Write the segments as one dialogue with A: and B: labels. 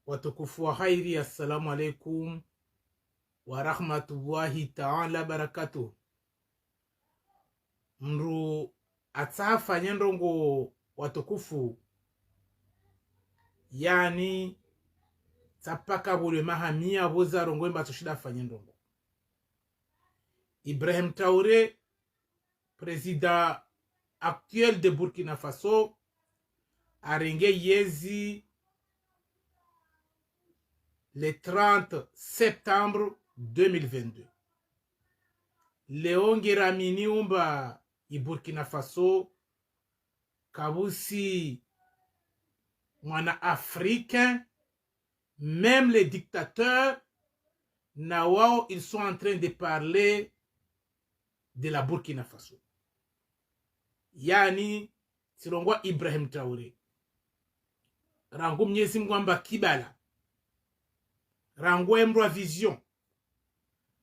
A: Watukufu wa khairi, assalamu alaikum wa rahmatullahi ta'ala barakatuh. Mru atsafa nyendongo watukufu, yani tsapaka bule mahamia boza rongo mba tushida fanyendongo. Ibrahim Traoré, président actuel de Burkina Faso, arenge yezi le 30 septembre 2022. Leonge Ramini umba i Burkina Faso kabusi mwana africain, même les dictateurs na wao ils sont en train de parler de la Burkina Faso. Yani silongwa Ibrahim Traoré rangu Mwenyezi Mungu amba kibala, rangu emrwa vision,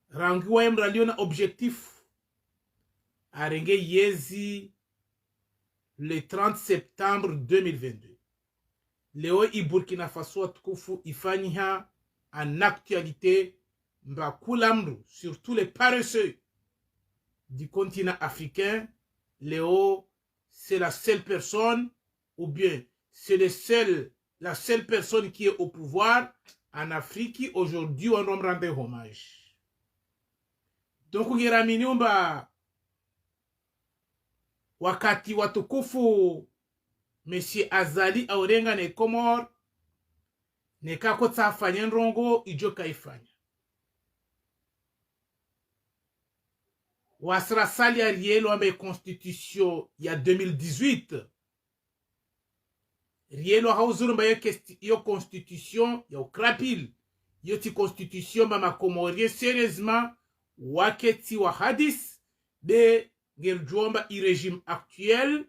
A: rangu emrwa liona objectif, arenge yezi le 30 septembre 2022. Leo i Burkina Faso tukufu ifanyiha en actualité mba kulamru, surtout les paresseux du continent africain. Léo, c'est la seule personne, ou bien c'est la seule personne qui est au pouvoir en Afrique qui aujourd'hui on doit rendre hommage. Donc ngiramini umba wakati watukufu Monsieur Azali aurenga ne Komor nekako tsafanya nrongo ijoka ifanya wasrasali ya rielo ambe constitution ya 2018. Rielo hauzurumba yo constitution ya ukrapil yo ti constitution ba makomorie sérieusement waketi wa hadis de ngerjomba i régime actuel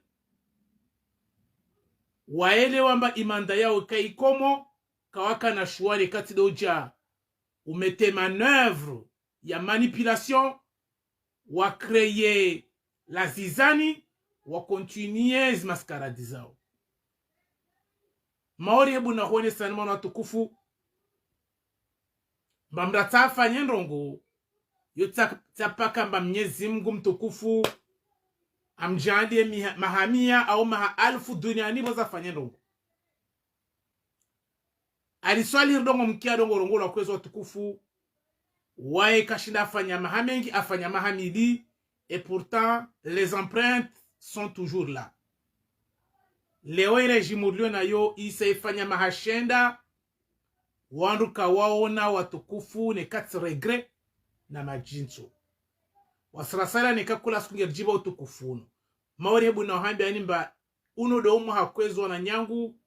A: waele wamba imanda yao kaikomo kawaka na shuari kati doja umete manœuvre ya manipulation wa créer la zizani wa continuer mascarade zao. Maori hebu na huone sanima na tukufu mbamda tafa nyendongo yotapaka mba Mwenyezi Mungu mtukufu amjalie mahamia au maha alfu duniani boza fanyendongo. Aliswali ndongo mkia dongo rongo la kwezo tukufu wae kashinda afanya mahamengi afanya mahamili, et pourtant les empreintes sont toujours là. Leo régime ulio na yo isa ifanya mahashenda wandu kawaona watukufu ne kati regret na majinso wasrasala ne kakula sikunge jiba utukufuno maori hebu na hambia nimba uno do umu hakwezo na nyangu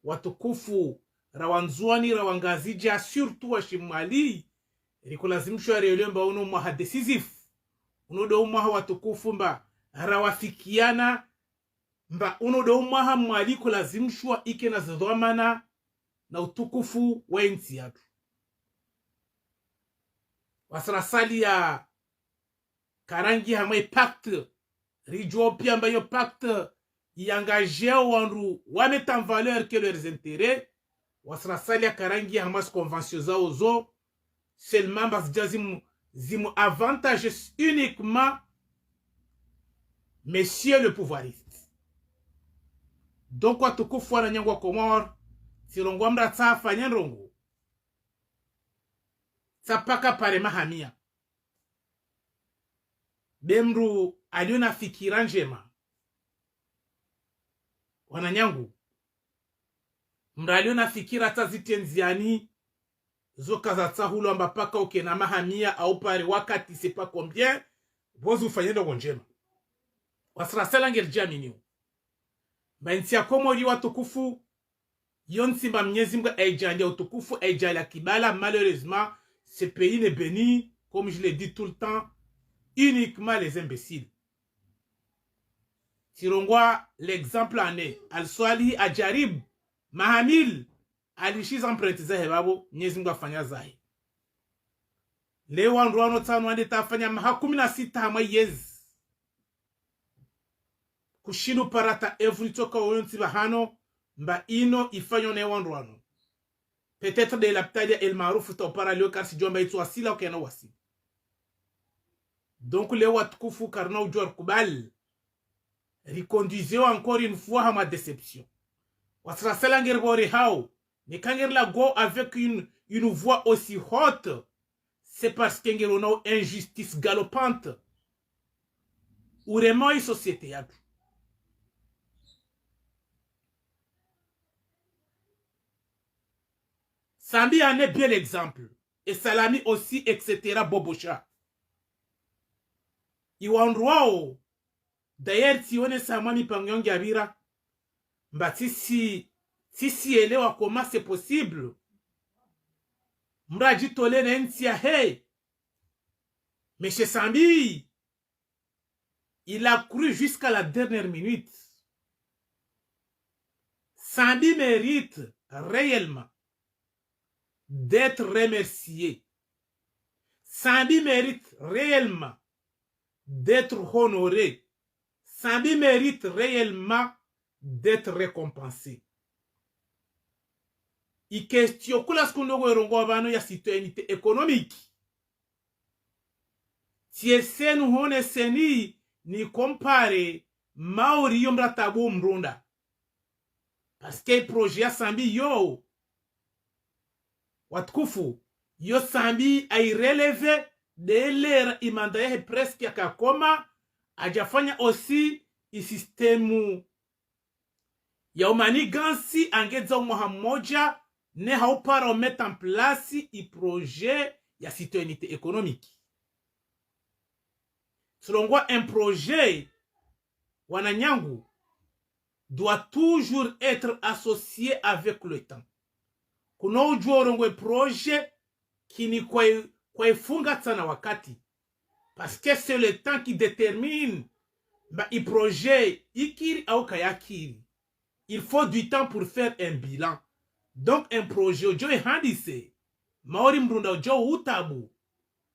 A: watukufu rawanzuani rawangazija surtout wa shimali rikulazimishwa reolemba uno mwa decisif uno do umu watukufu mba rawafikiana mba uno do umu mwali kulazimishwa ike na zidhamana na utukufu wa nchi yatu. Wasrasali ya karangi hamwe pacte rijo pia mba yo pacte yangajea wanru wameta en valeur que leurs intérêts. Wasrasali ya karangi hamas convention zao zo seulement bas zimu avantages uniquement monsieur le pouvoiriste. Donc watukufu wana nyangwa Komor silongwa mra tsafa nyenrongo tsapaka pare mahamia bemru aliona fikira njema wananyangu mra aliona fikira tazitenziani zoka za tsahulo amba paka oke na mahamia au pare wakati c'est pas combien bozu fanyendo njema wasrasala ngerjamini bainti ya Komori watukufu yonsi mba Mwenyezi Mungu aijalia utukufu aijalia kibala. Malheureusement ce pays n'est béni, comme je l'ai dit tout le temps, uniquement les imbéciles. Tirongwa l'exemple en est al-Swali ajarib mahamil alishiza emprunte za hebabo Mwenyezi Mungu afanya zahi. Leo wanruano tano wande tafanya maha 16 hamwa yezi kushinu parata every toka oyonti bahano mba ino ifanyo ne wanruano peut-être de l'abtadia el maruf topara leo karsi jomba itu asila okena wasi. Donc le watukufu karna ujor kubal reconduisez encore une fois à ma déception. Wasra selanger bori hao ne kanger la go avec une voix aussi haute, c'est parce qu'il y a une injustice galopante ou vraiment une société. Sambi en est bien l'exemple. Et Salami aussi, etc. Bobocha. Iwanrwao. D'ailleurs, si on est samami pangyong yabira, bah si elewa comment c'est possible. Mraji tole na ntia hey. Mais chez Sambi, il a cru jusqu'à la dernière minute. Sambi mérite réellement d'être remercié. Sambi mérite réellement d'être honoré. Sambi mérite réellement d'être récompensé. I question kula skundo erongo abano ya citoyenneté économique. Tiesenu hone seni ni compare maori yomra tabu mrunda. Parce que projet ya Sambi yo watukufu yo Sambi ay relevé de l'ère imandaye presque yakakoma ajafanya aussi i systemu ya umanigansi angeza umwaha mmoja ne haupara mettre en place i projet ya citoyenneté économique. Selon moi, un projet wananyangu doit toujours être associé avec le temps. Kuna ujua projet qui ni kwa funga tsana wakati. Parce que c'est le temps qui détermine i projet ikiri au kayakiri. Il faut du temps pour faire un bilan. Donc un projet ojo handise maori mrunda ojo utabu.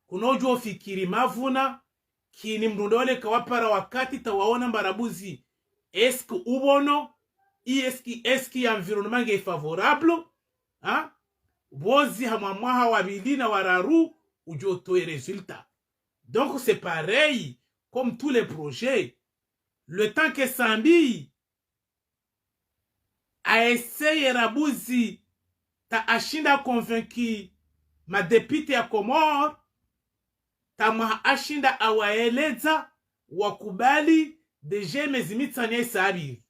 A: Kuna ujua fikiri mavuna kini mrunda wale kawapara wakati tawaona mbarabuzi. Est-ce que ubono est-ce que environnement est favorable? Hein? Bozi hamamwaha wabili na wararu ujo toe résultat. Donc c'est pareil comme tous les projets. Le temps que Sambi a essayé rabuzi ta ashinda convaincu ma députe ya Comore ta ma ashinda awaeleza wakubali deje mezimitsanya isabi.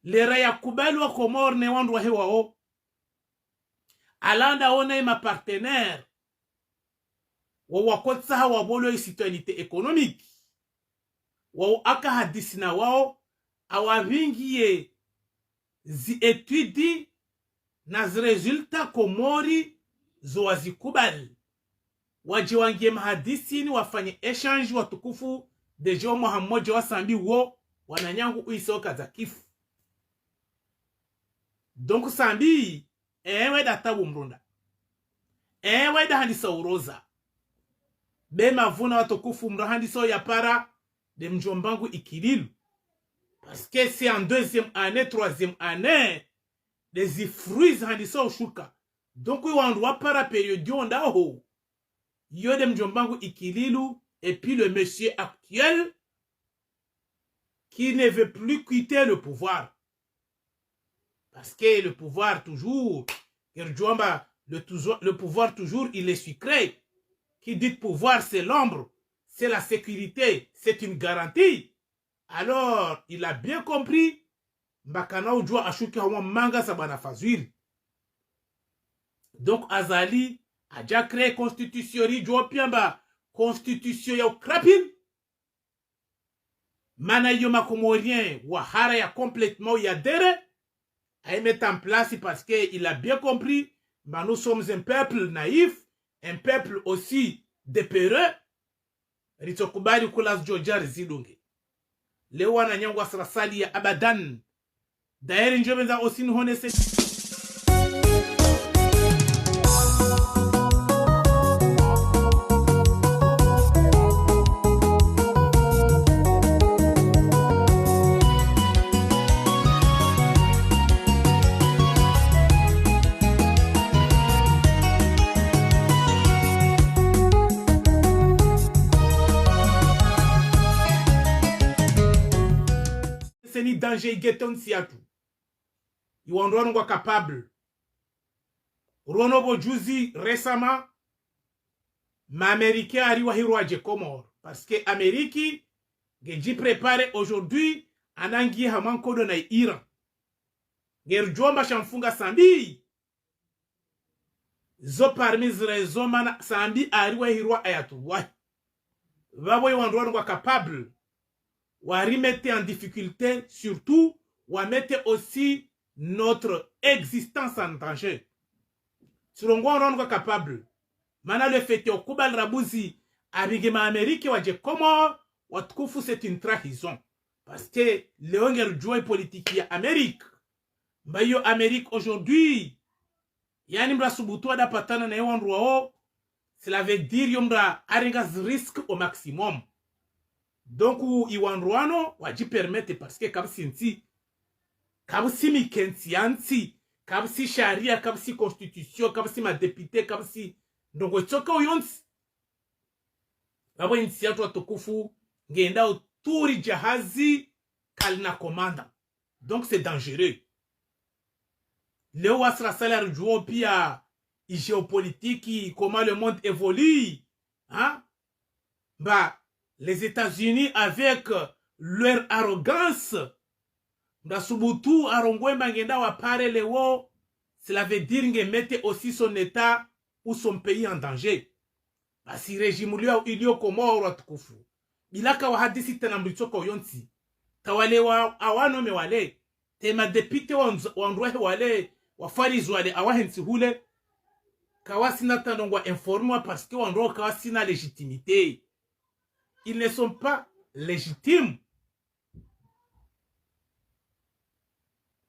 A: Lera ya kubali wa Comore ne wandu wa hewa o. Alanda ona ma partenaire wa wakotsa hawa bolo ya citoyenneté économique. Wa aka hadisi na wao awavingie zi etudi na zi resulta Komori zo wazikubali. Wajiwangie mahadisi ni wafanye exchange watukufu deje wa mmoja wa Sambi wo wananyangu uisoka za kifu. Donc Sambi ewe da tabu mrunda. Ewe da handisa uroza. Bema vuna watukufu mra handisa ya para de mjombangu ikililu. Parce que c'est en deuxième année, troisième année, des fruits handisa ushuka. Donc on doit para période yonda ho. Yode mjombangu ikililu et puis le monsieur actuel qui ne veut plus quitter le pouvoir. Parce que le pouvoir toujours, le pouvoir toujours, il est sucré. Qui dit pouvoir, c'est l'ombre, c'est la sécurité, c'est une garantie. Alors, il a bien compris, Mbakana ujua ashuki hawa manga sabana fazwili. Donc, Azali a déjà créé constitution, rijua piamba constitution ya ukrapin. Mana yoma komorien, wahara ya complètement yadere. À mettre en place parce qu'il a bien compris, mais nous sommes un peuple naïf, un peuple aussi dépeureux. Ritokubali kulas jojar zidunge. Lewa na nyangwa sarasali ya abadan. Daeri njomeza aussi nhone se danger geton siatu iwandwa ngwa capable rono bojuzi récemment ma américain ariwa hirwaje Comore parce que Amérique geji préparé aujourd'hui anangi hamankodo na Iran gerjomba shamfunga sambi zo parmi raisons mana sambi ariwa hirwa ayatullah vavo iwandwa ngwa capable wa remettre en difficulté surtout wa mettre aussi notre existence en danger. Surongwa on capable. Mana le fait au Kubal Rabuzi abigema Amérique wa je comment watukufu c'est une trahison. Parce que le joie politique ya Amérique. Mbayo Amérique aujourd'hui yani mbra subutu ada patana na yondwa o cela veut dire yombra aringas risque au maximum. Donc iwandwano waji permettre parce que kabsinti kabsi mikensiansi kabsi sharia kabsi constitution kabsi ma député kabsi ndongo choka uyonsi babo insiatu watukufu ngenda uturi jahazi kalina komanda. Donc c'est dangereux. Leo wasra salaire jouo pia géopolitique comment le monde évolue hein bah les États-Unis avec leur arrogance Ndasubutu arongwemba ngenda wa pare lewo, cela veut dire nge mette aussi son état ou son pays en danger. Basi régime ilio Komoro tukufu bilaka wa hadisi tena mlitoka uyonsi tawale wa awano me wale tema depite wandrohe wale wafariz wale awahensi hule kawasina tanongwa informé parce que wandro kawasina légitimité. Ils ne sont pas légitimes.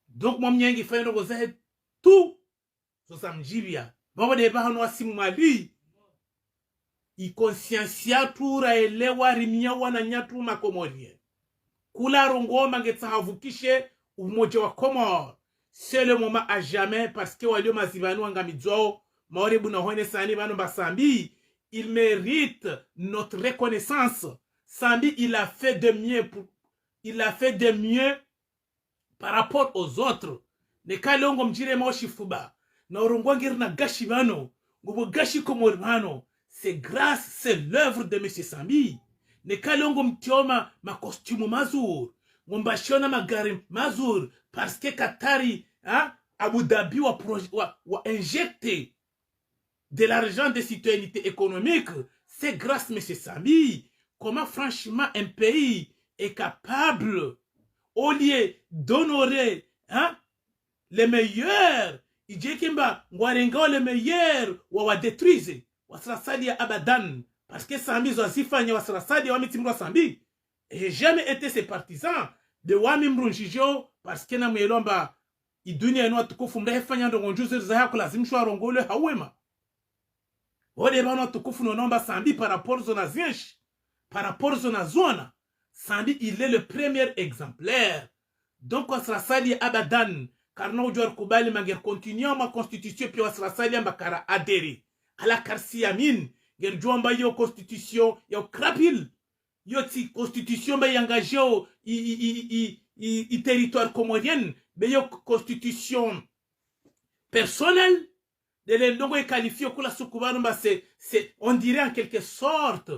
A: Donc, moi, je fais tout ce samjibia. Babo de bahano asimali. I conscientia tura elewa rimia wana nyatu makomorie. Kula rongo mangetsa havukishe umoja wa Comore. C'est le moment à jamais parce que walio mazibanu angamidzao maore buna hone sani bano basambi. Il mérite notre reconnaissance. Sambi, il a fait de mieux par rapport aux autres. Ne kalongo mjire moshi fuba. Na urungwangir na gashi bano. Ngubo gashi komormano. C'est grâce, c'est l'œuvre de M. Sambi. Ne kalongo mtioma ma costume mazur. Ngombashona magari mazur. Parce que Qatari, hein, Abu Dhabi wa injecté de l'argent de citoyenneté économique, c'est grâce à M. Sambi. Comment franchement un pays est capable, au lieu d'honorer hein, les meilleurs, il dit qu'il va les meilleurs, ou va détruire, ou va abadan, parce que Sambi zazifanya wasrasadi wa mitimro Sambi. Et j'ai jamais été ses partisans de Wamimrun Jijo, parce que na mwelomba idunia eno tukufu mdahefanya ndongonjuzi zahako lazimshwa rongole hawema. Ode bano tukufu nonomba Sambi par rapport zona zinch, par rapport zona zona. Sambi il est le premier exemplaire. Donc wasrasali abadan, car no joueur kubali manger continuer ma constitution puis wasrasali mbakara adhérer à la karsiamine, ger jouamba yo constitution yo krapil. Yo ti constitution ba engagé au i territoire comorien, be yo constitution personnelle. De l'endongo est qualifié au Soukoubanou, c'est, on dirait en quelque sorte,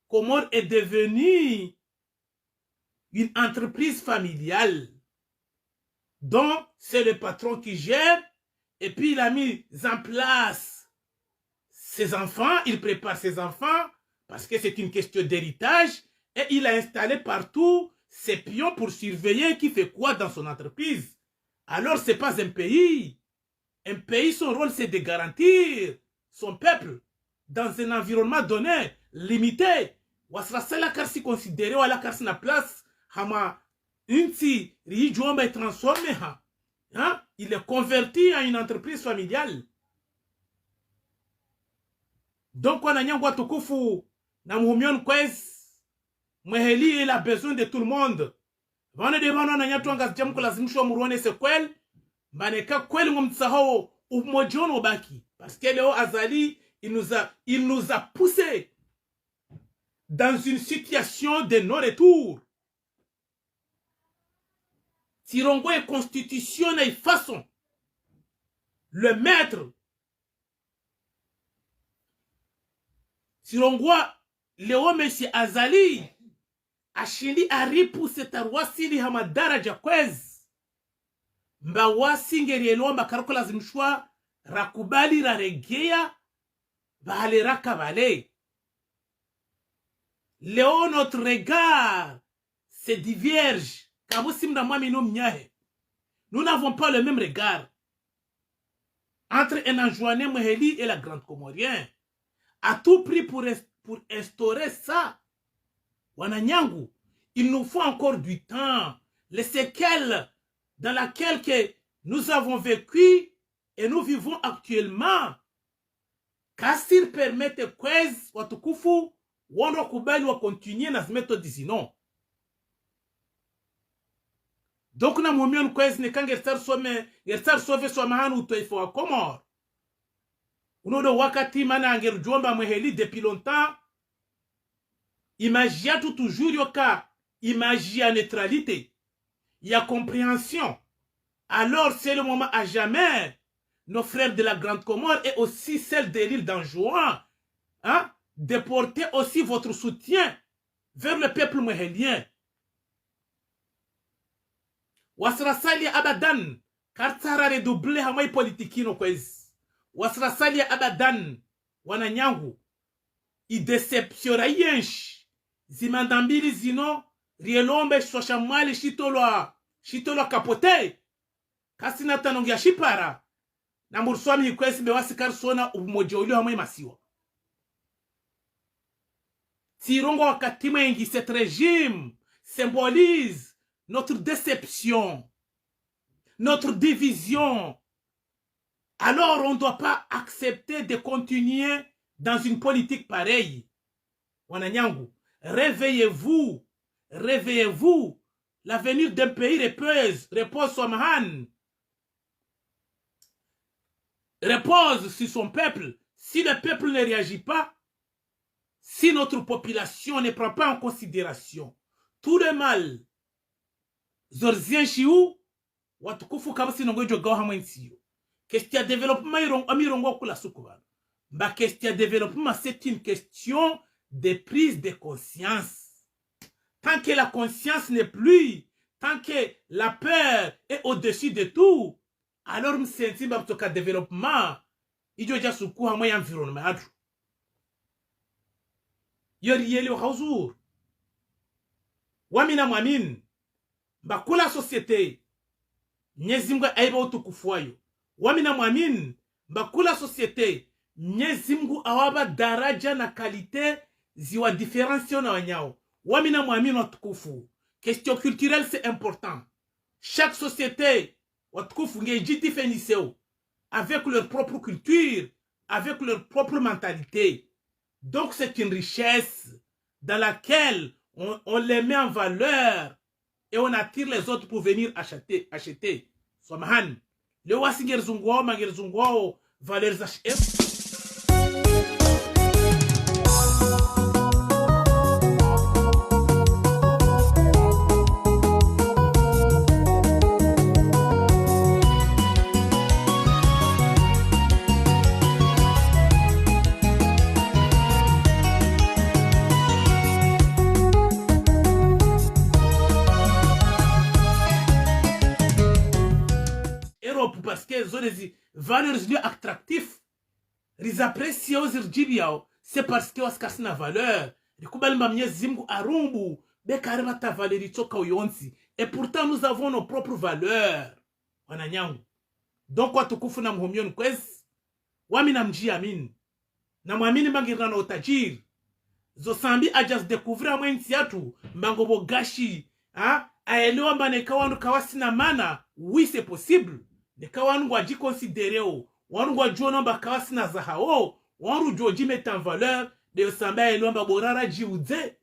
A: Comore est devenue une entreprise familiale dont c'est le patron qui gère, et puis il a mis en place ses enfants, il prépare ses enfants, parce que c'est une question d'héritage, et il a installé partout ses pions pour surveiller qui fait quoi dans son entreprise. Alors c'est pas un pays. Un pays, son rôle, c'est de garantir son peuple dans un environnement donné, limité. Wasrasala karsi considéré wala karsi na place hama inti rijuamba est transformé hein? Il est converti en une entreprise familiale. Donc on a nyangwa tukufu na muhumion kwez mweheli il a besoin de tout le monde. Vane de vano na nyatu anga jamko lazimishwa muruone sequel. Maneka kweli ngomtsahao umojono obaki. Parce que Léo Azali, il nous a poussé dans une situation de non-retour. Tirongo est constitution et façon. Le maître. Tirongo, Léo Messi Azali. Ashili aripu setarwasili hamadara jakwez. Mbawasi ngerielo mbakaroko lazimshwa rakubali raregea. Bahale rakabale. Léo, notre regard se diverge. Nous n'avons pas le même regard entre Enanjouane Moheli et la Grande Comorien. À tout prix pour instaurer ça, Wananyangu, il nous faut encore du temps. Les séquelles dans lesquelles que nous avons vécu et nous vivons actuellement, Kasir permette kwez watukufu wano kubali wa continuer na méthode sinon. Donc na momion kwez ne kan gersar sove so mahanu utoifo wa Comore. Unodo wakati mana angerjomba Moheli depuis longtemps. Imagia tout toujours yoka imagia neutralité. Il y a compréhension. Alors c'est le moment à jamais. Nos frères de la Grande Comore et aussi celles de l'île d'Anjouan, hein, de porter aussi votre soutien vers le peuple mohélien. Wasrasali abadan, kartara redoublé hamay politikino kwez. Wasrasali abadan, wananyangu, i decepciora yensh, zimandambili zino, rielombe shoshamali shitolo kapote, kasina tanongia shipara, na murswami hikwezi bewasi karsona umojoulio hamay masiwa. Tirongo wakati mwengi, cet régime symbolise notre déception, notre division. Alors on ne doit pas accepter de continuer dans une politique pareille. Wananyangu, réveillez-vous, réveillez-vous. L'avenir d'un pays repose sur Mahan. Repose sur son peuple. Si le peuple ne réagit pas, si notre population ne prend pas en considération tout le mal, Zorzien Chiou, watukufu kabasi nongojo gawa hamwensiyo. Question développement amirongo kula sukuban. Ba question développement, c'est une question de prise de conscience. Tant que la conscience n'est plus, tant que la peur est au-dessus de tout, alors m'senti babtoka développement, ijoja suku hamwe environnement adu. Yorieli hauzur. Wamina mwamin. Bakula société. Nyezimga aiba utukufuayo. Wamina mwamin. Bakula société. Nyezimgu awaba daraja na kalite ziwa différenciation na wanyao. Wamina mwamin watukufu. Question culturelle c'est important. Chaque société watukufu ngeji différenciao avec leur propre culture, avec leur propre mentalité. Donc c'est une richesse dans laquelle on les met en valeur et on attire les autres pour venir acheter. Somahan. Le wasinger zungwao, manger zungwao, valeurs acheter. Parce que les valeurs attractives, les appréciaux c'est parce que on a valeur. Et pourtant nous avons nos propres valeurs. Donc quoi tukufu na mhomion kwez, wami na mji amin, na mwamini mangirna na otajir, zosambi ajas découvrir mwensi yatu, mbangobo gashi, aelewa mbanekawa kawasi na mana, oui c'est possible. Neka wanu waji considéré wanu wajua namba kawasi na zahao wanu joji met en valeur de osamba elomba borara jiuze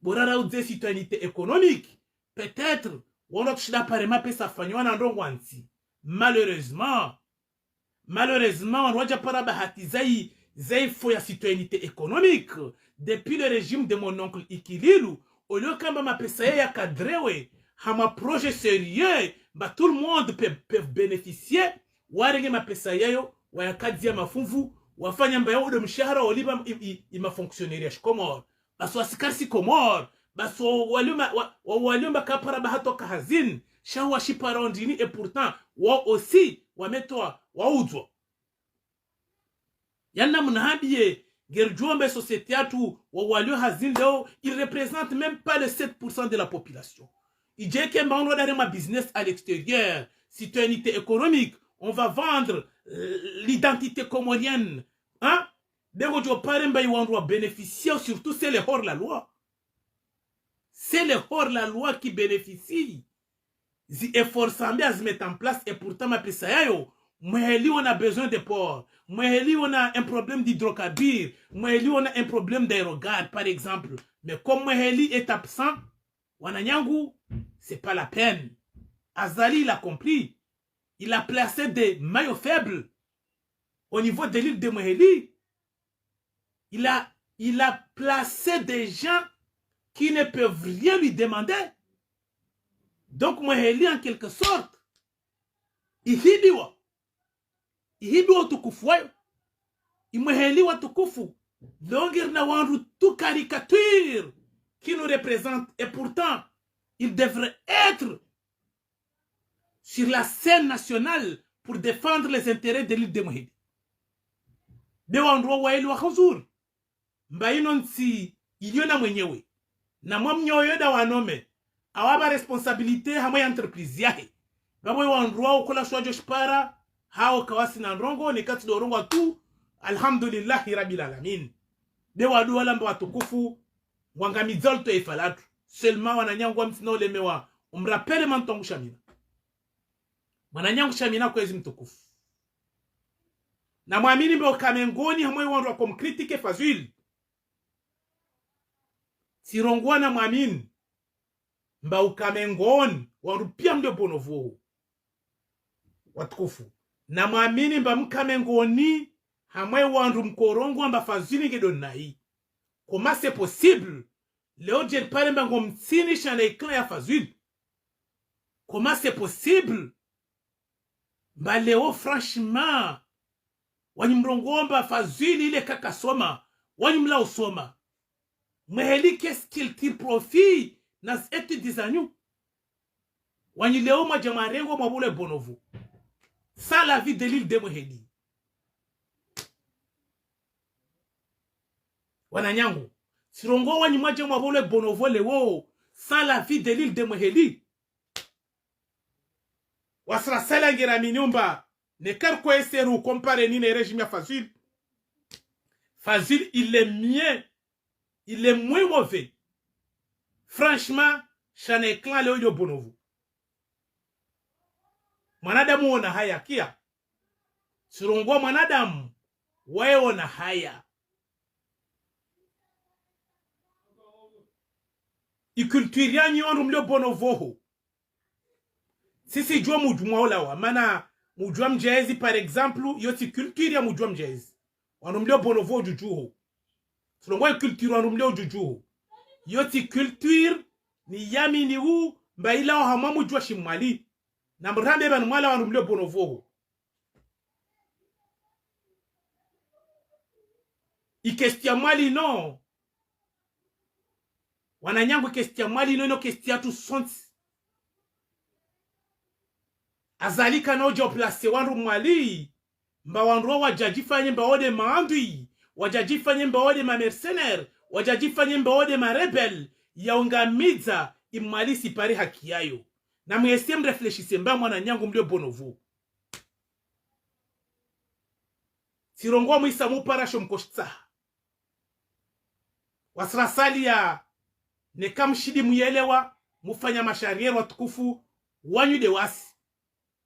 A: borara uze citoyenneté économique peut-être wanu tushida parema pesa fanywa na ndongo anti malheureusement wanu waja para bahati zai fo ya citoyenneté économique depuis le régime de mon oncle Ikililu au lieu kamba mapesa ya kadrewe hama projet sérieux Bah, tout le monde peut bénéficier. Warenge mapesa yayo, wayakadzia mafunvu, wafanya mba yao mshahara waliba ima fonctionnaire Komor. Baso asikarsi Komor. Baso waliomba kapara bahatoka hazin. Shawa shiparondini et pourtant, wa aussi, wametoa, waudwa. Yana mnahabie, gerjombe société atu, walio hazin leo, il représente même pas le 7% de la population. Il dit que on va faire un business à l'extérieur, citoyenneté économique, on va vendre l'identité comorienne. Hein? Dès que tu parles, on doit bénéficier, surtout c'est les hors la loi. C'est les hors la loi qui bénéficient. Les efforts semblent à se mettre en place et pourtant, ma pesayo, on a besoin de ports. On a un problème d'hydrocarbures. On a un problème d'aérogare, par exemple. Mais comme Moheli est absent, Wananyangu, c'est pas la peine. Azali l'a compris. Il a placé des maillots faibles au niveau de l'île de Moheli. Il a placé des gens qui ne peuvent rien lui demander. Donc Moheli, en quelque sorte, ihibiwa tukufu wayo. Moheli wa tukufu. Longir na wanru tout caricature qui nous représente. Et pourtant, il devrait être sur la scène nationale pour défendre les intérêts de l'île de Moheli. De wanru wa ili wa khuzur. Mbaino nsi iliona mwenyewe. Na mwamnyoyo da wanome. Awaba responsabilité hamwe entreprise yahe. Babo wanru ukola shwajo shpara. Hao kawasi na rongo ni kati do rongo tu. Alhamdulillahi rabbil alamin. De wadu wala mba watukufu. Wangamizol to ifalatu. Seulement wananyangwa msina ulemewa. Umrapele mantongu shamina. Wananyangu shamina kwa ezi mtukufu. Na muamini mbe ukamengoni hamwe wanru wakom kritike fazil. Sirongwa na muamini. Mba ukamengoni wanru pia mde bonovo. Watukufu. Na muamini mba mkamengoni hamwe wanru mkorongo mba fazili ngedonai. Comment c'est possible? Léo Djel Pare mbango mtsini shana ikla ya fazil. Comment c'est possible? Mba Léo franchement wani mrongomba fazili ile kaka soma. Wani mla usoma. Moheli qu'est-ce qu'il tire profit nas etu dizanyu. Wani Léo majamarengo mabule bonovu. Ça la vie de l'île de Moheli. Wananyangu. Sirongo wani mwaje mwabole bonovo lewo. Ça la vie de l'île de Moheli. Wasra sala ngira minyumba. Ne karko eseru compare ni ne régime ya Fazil. Fazil il est mieux. Il est moins mauvais. Franchement, chane clan leo yo bonovo. Mwanadamu ona haya kia. Sirongo mwanadamu wewe ona haya. Ikulturia nyi onru mlio bonovoho. Sisi jua mujumwa olawa. Mana mujua mjezi par exemple. Yoti kulturia mujua mjezi. Onru mlio bonovoho jujuho. Sirongo kulturia onru mlio jujuho. Yoti kultur ni yami ni u. Mbaila wa hama mujua shimwali. Na mrambe banu mwala onru mlio bonovoho. Ikestia mwali no. Wananyangu kestia mwali no kestia tu sonti. Azalika no jo place wanru mwali. Mba wanru wajajifanye mba ode maandui. Wajajifanye mba ode ma mercenaire. Wajajifanye mba ode ma rebel. Yaungamiza imwali sipari haki yayo. Na mwese mrefleshise mba mwananyangu mlio bonovu. Sirongo mwisa muparasho mkoshta. Wasrasali ya ne kamshidi muyelewa mufanya mashariere watukufu wanyu de wasi.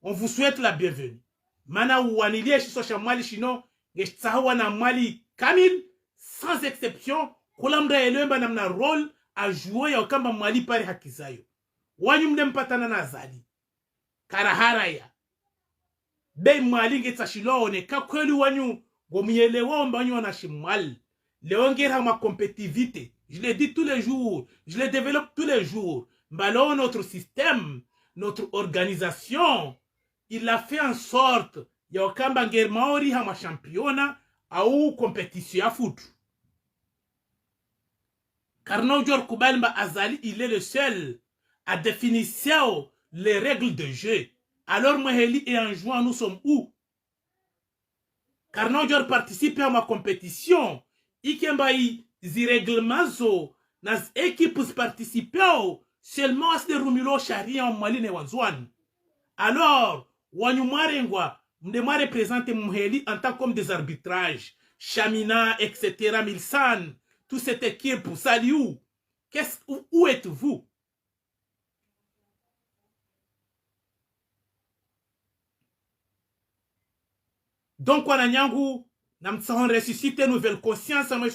A: On vous souhaite la bienvenue. Mana uwanilie shiso shamwali shino ngeshtahawa na mwali kamil sans exception kula mda elemba na mna role a jouer ya ukamba mwali pari hakizayo. Wanyu mde mpatana na azali. Karahara ya. Bei mwali ngetashilo ne kakweli wanyu gomuyelewa mba wanyu wanashimwali. Léongera ma compétitivité. Je le dis tous les jours. Je le développe tous les jours. Ballon notre système. notre organisation, il a fait en sorte ya wakamba ngermaori hama championa au compétition ya foot. Carnot Dior Kubalba Azali, il est le seul à définir les règles de jeu. Alors Moheli et en jouant, nous sommes où? Carnot Dior participe à ma compétition. Ikembai zirèglements nas équipes participent seulement à ce Rumilo Sharia en Mali et Wanzouane. Alors, Wanyumarengwa, Mdema représente Moheli en tant que des arbitrages. Chamina, etc. Milsan, toute cette équipe, salut. Où êtes-vous? Donc, on a nyangu, nous avons ressuscité une nouvelle conscience à moi.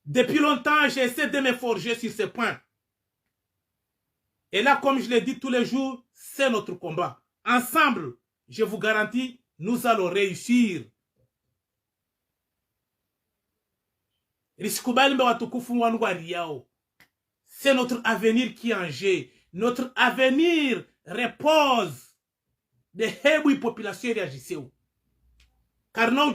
A: Depuis longtemps, j'essaie de me forger sur ce point. Et là, comme je l'ai dit tous les jours, c'est notre combat. Ensemble, je vous garantis, nous allons réussir. C'est notre avenir qui est en jeu. Notre avenir repose de la population réagissée. Car nous,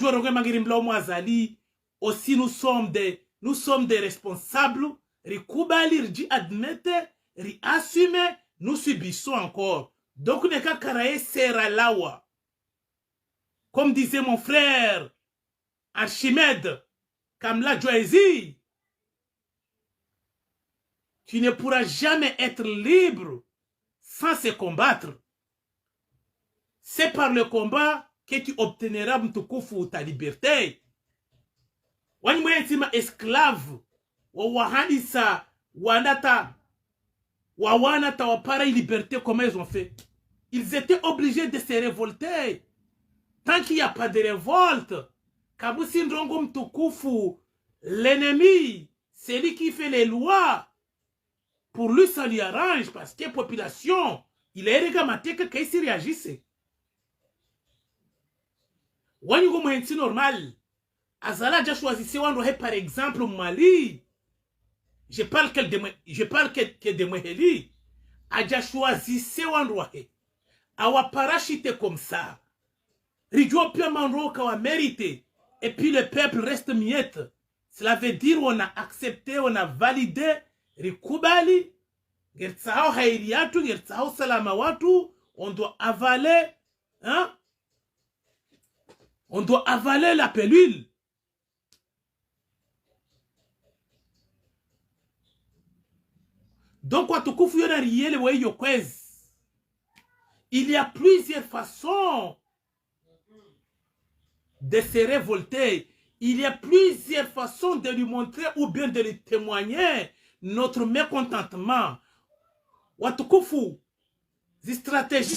A: aussi nous sommes des responsables. Rikubali admettre, assumer, nous subissons encore. Donc, ne ka karaye sera lawa. Comme disait mon frère Archimède, Kamla Joaisi, tu ne pourras jamais être libre sans se combattre. C'est par le combat que tu obtiendras ta liberté. Wani mwentima esclave wa wahanisa wanata wawanata wapara liberté, comment ils ont fait? Ils étaient obligés de se révolter. Tant qu'il n'y a pas de révolte, Kabusi Ndrongo Mtukufu, l'ennemi, c'est lui qui fait les lois. Pour lui, ça lui arrange parce que la population, il est regamaté que qu'est-ce réagissait. Wanyugo Mohensi normal. Azala a choisi Wandrohe par exemple au Mali. Je parle que de Moheli. A déjà choisi Wandrohe. Awa parachute comme ça. Rijo Pia Mandro Kawa mérité. Et puis le peuple reste miette. Cela veut dire on a accepté, on a validé. Rikubali. Gertsao Hairiatu, Gertsao Salamawatu. On doit avaler. Hein? On doit avaler la pelule. Donc, il y a plusieurs façons de se révolter. Il y a plusieurs façons de lui montrer ou bien de lui témoigner notre mécontentement. Watukufu, des stratégies.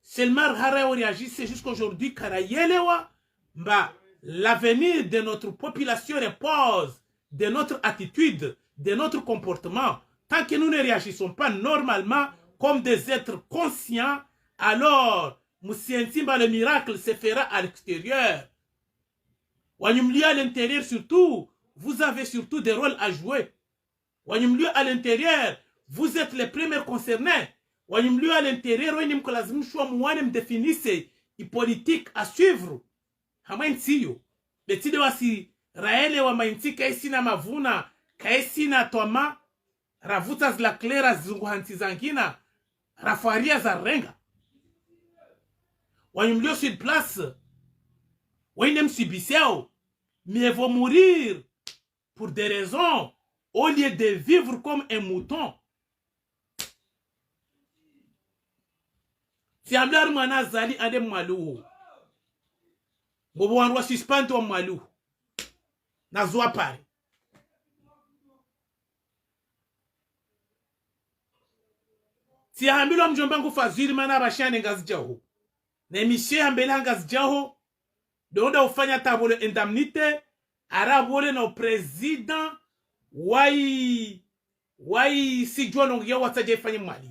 A: Seulement Hara réagissait jusqu'aujourd'hui l'avenir de notre population repose de notre attitude, de notre comportement. Tant que nous ne réagissons pas normalement comme des êtres conscients, alors le miracle se fera à l'extérieur. À l'intérieur surtout, vous avez surtout des rôles à jouer. À l'intérieur, vous êtes les premiers concernés. Wanyumliwa à l'intérieur, wanyum kolazimushwa mwane définissez i politique à suivre. Hamainsiyo. Betide wasi raele wa mainti kaisi na mavuna, kaisi na toma, ravuta zla klera zunguhanti zangina, rafaria za renga. Wanyumliwa sur place, wanyum subisseo, mais vont mourir pour des raisons, au lieu de vivre comme un mouton. Si Ablar Mana Zali Adem Malou, Bobo Wanwa suspend au Malou, Nazwa Pari. si hambilo mjombangu Fazili mana bashane ngazi jaho na emission hambela ngazi jaho donda ufanya tabole indemnité arabole no president wai si jua nongia wataje ifanye mali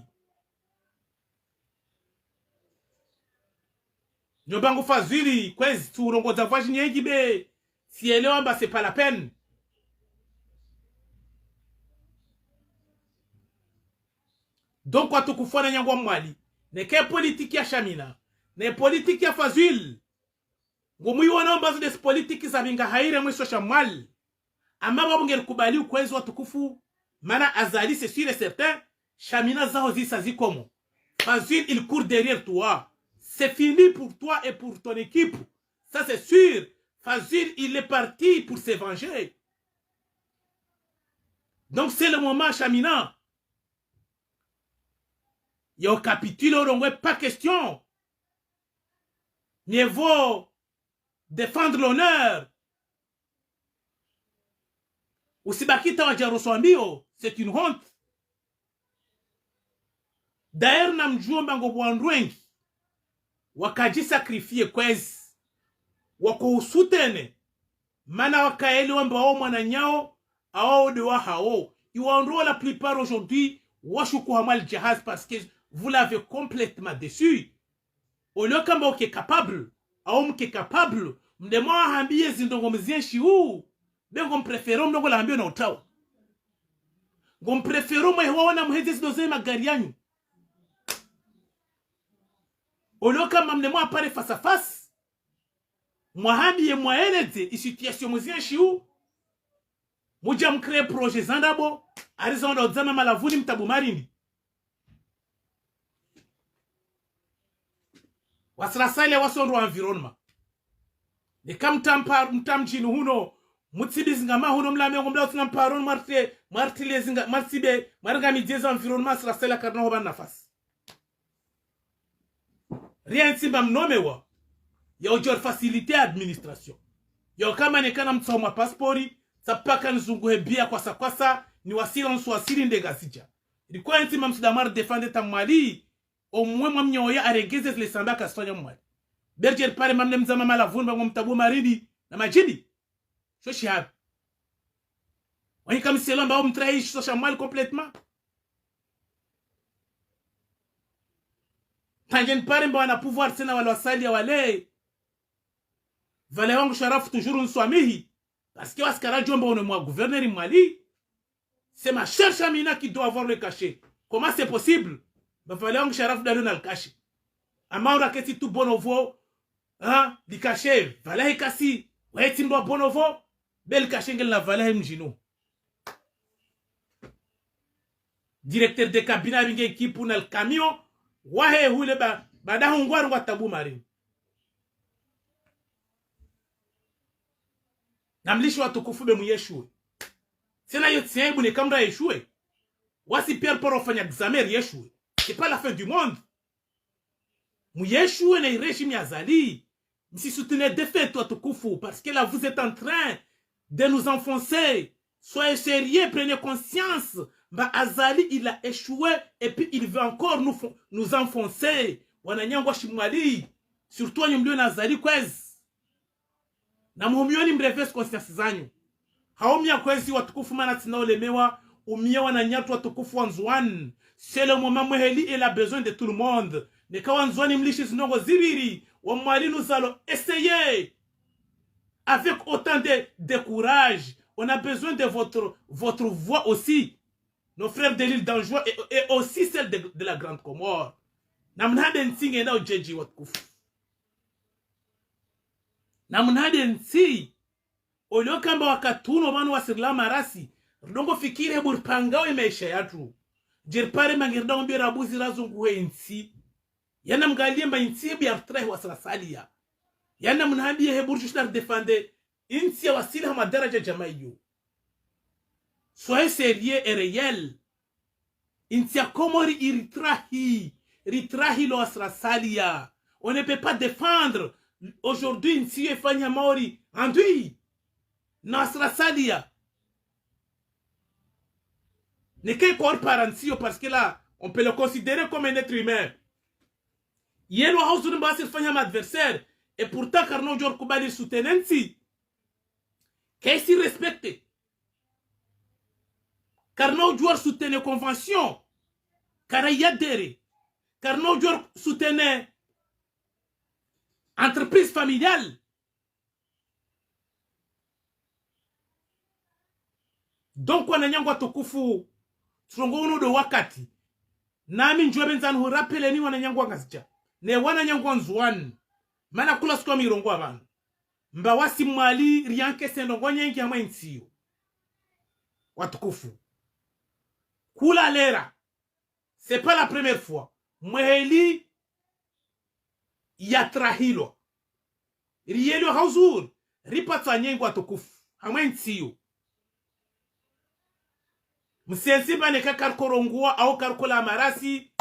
A: mjombangu Fazili kwezi tu urongoza vaji nyengi be sielewa mba c'est pas la peine. Donc watu kufanya nyangwa mwali neke politiki ya Shamina ne politiki ya Fazil ngumui wana mbazo des politiki za minga haire mweso shamal ama babu ngel kubali ukwezi watu kufu mana azali c'est sûr et certain Shamina zao zisa zikomo Fazil il court derrière toi, c'est fini pour toi et pour ton équipe, ça c'est sûr. Fazil il est parti pour se venger, donc c'est le moment Shamina. Yo capitule orongwe, pas question. Mieux vaut défendre l'honneur. Usibakita wajaroswambio, c'est une honte. D'ailleurs namjua mbango bwandwengi wakaji sacrifier kwezi wako usutene mana wakaelewa mbao mwana nyao awao de wa hao iwaondoa la plupart aujourd'hui washuku hamal jihaz parce que vous l'avez complètement déçu. Au lieu kamba oke capable au mke capable mdemo hambie zindongo mzienshi huu bengo mprefero mdongo la hambio na utawa ngom prefero mwe wana muheze zidoze magari yanyu. Au lieu kamba mdemo apare face à face mwahambi ye mwaeleze situation mzienshi huu muja mkree projet zandabo arizonda odzama malavuni mtabu marindi wasrasale wasondo environnement ne kam tampar mtamjini huno mutsibizinga huno mlame ngomla utinamparon martilezinga martibe marga mideza environnement srasale karna hoban nafas rien simba mnomewa ya ujor facilité administration ya kama nekana mtsoma passport sapaka nzunguhe bia kwa sa ni wasila nswasili ndegazija ilikuwa ntima msudamar defende tamali au moins mwamnyoya aregeze les sambaka sonya mwali berger pare mamne mzama malavuni bango mtabu maridi na majidi so shihab wani kam selon ba mtraish so shamal complètement tangen pare mba wana pouvoir tena wale wasali ya wale vale wangu sharafu toujours nswamihi parce que waskara jomba on moi gouverneur Mali, c'est ma chère Shamina qui doit avoir le cachet. Comment c'est possible? Bah fallait on sharaf d'aller dans le cachet. Amaura que si tout bonovo, hein, di cachet, valait kasi, ouais timbo bonovo, bel cachet ngel la valait mjino. Directeur de cabinet avec équipe pour le camion, ouais hule ba da hongwaru wa tabu mari. Namlishi watu kufube muyeshue. Sena yote yebu ne kamra yeshue. Wasi pierre pour ofanya examen yeshue. C'est pas la fin du monde. Muyeshue ne régime yazali. Msi soutenez défait toi tukufu parce que là vous êtes en train de nous enfoncer. Soyez sérieux, prenez conscience. Bah Azali il a échoué et puis il veut encore nous enfoncer. Wananyangwa shimwali. Surtout anyumlio na Azali kwezi. Na muhumioni mreves conscience zanyu. Haumia kwezi watukufu mana tinaolemewa. Umia wananyatu watukufu wanzuan. C'est le moment mweheli il a besoin de tout le monde. Neka wanzuani mlishi zinongo zibiri. Wamwali nous allons essayer. Avec autant de courage. On a besoin de votre voix aussi. Nos frères de l'île d'Anjou et aussi celle de la Grande Comore. Namnade nsinge na ujeji watukufu. Na mnade nsi olio kamba wakatuno manu wasirla marasi ndongo fikire burpangao imeisha yatu jirpare mangirda mbira abuzi razunguwe nsi yana mgalie mba nsi bi artre wasrasalia yana mnahambie heburju shtar defende nsi wasila ma daraja jamaiyo. Soyez sérieux et réel. Nsi komori ritrahi lo wasrasalia. On ne peut pas défendre aujourd'hui nsi efanya maori andui nasra salia ne ke kor paransio parce que là On peut le considérer comme un être humain. Yelo Hausun Basir Fanyam adversaire. Et pourtant, Carnot Dior Koubali soutenensi. Qu'est-ce qu'il respecte? Carnot Dior soutenait convention. Karayadere. Carnot Dior soutenait entreprise familiale. Donc, on a nyangwa tokufu. Trongo uno de wakati. Nami njwebe nzanu rappele ni wana nyangwa ngazija. Ne wana nyangwa nzuan. Mana kula skwa mirongo abantu. Mba wasi mwali rianke sendongo nyengi ama insiyo. Watukufu. Kula lera. C'est pas la première fois. Mweheli yatrahilo. Rielo hauzur. Ripatsa nyengi watukufu. Ama insiyo. Msensi baneka karkorongua au karkola marasi.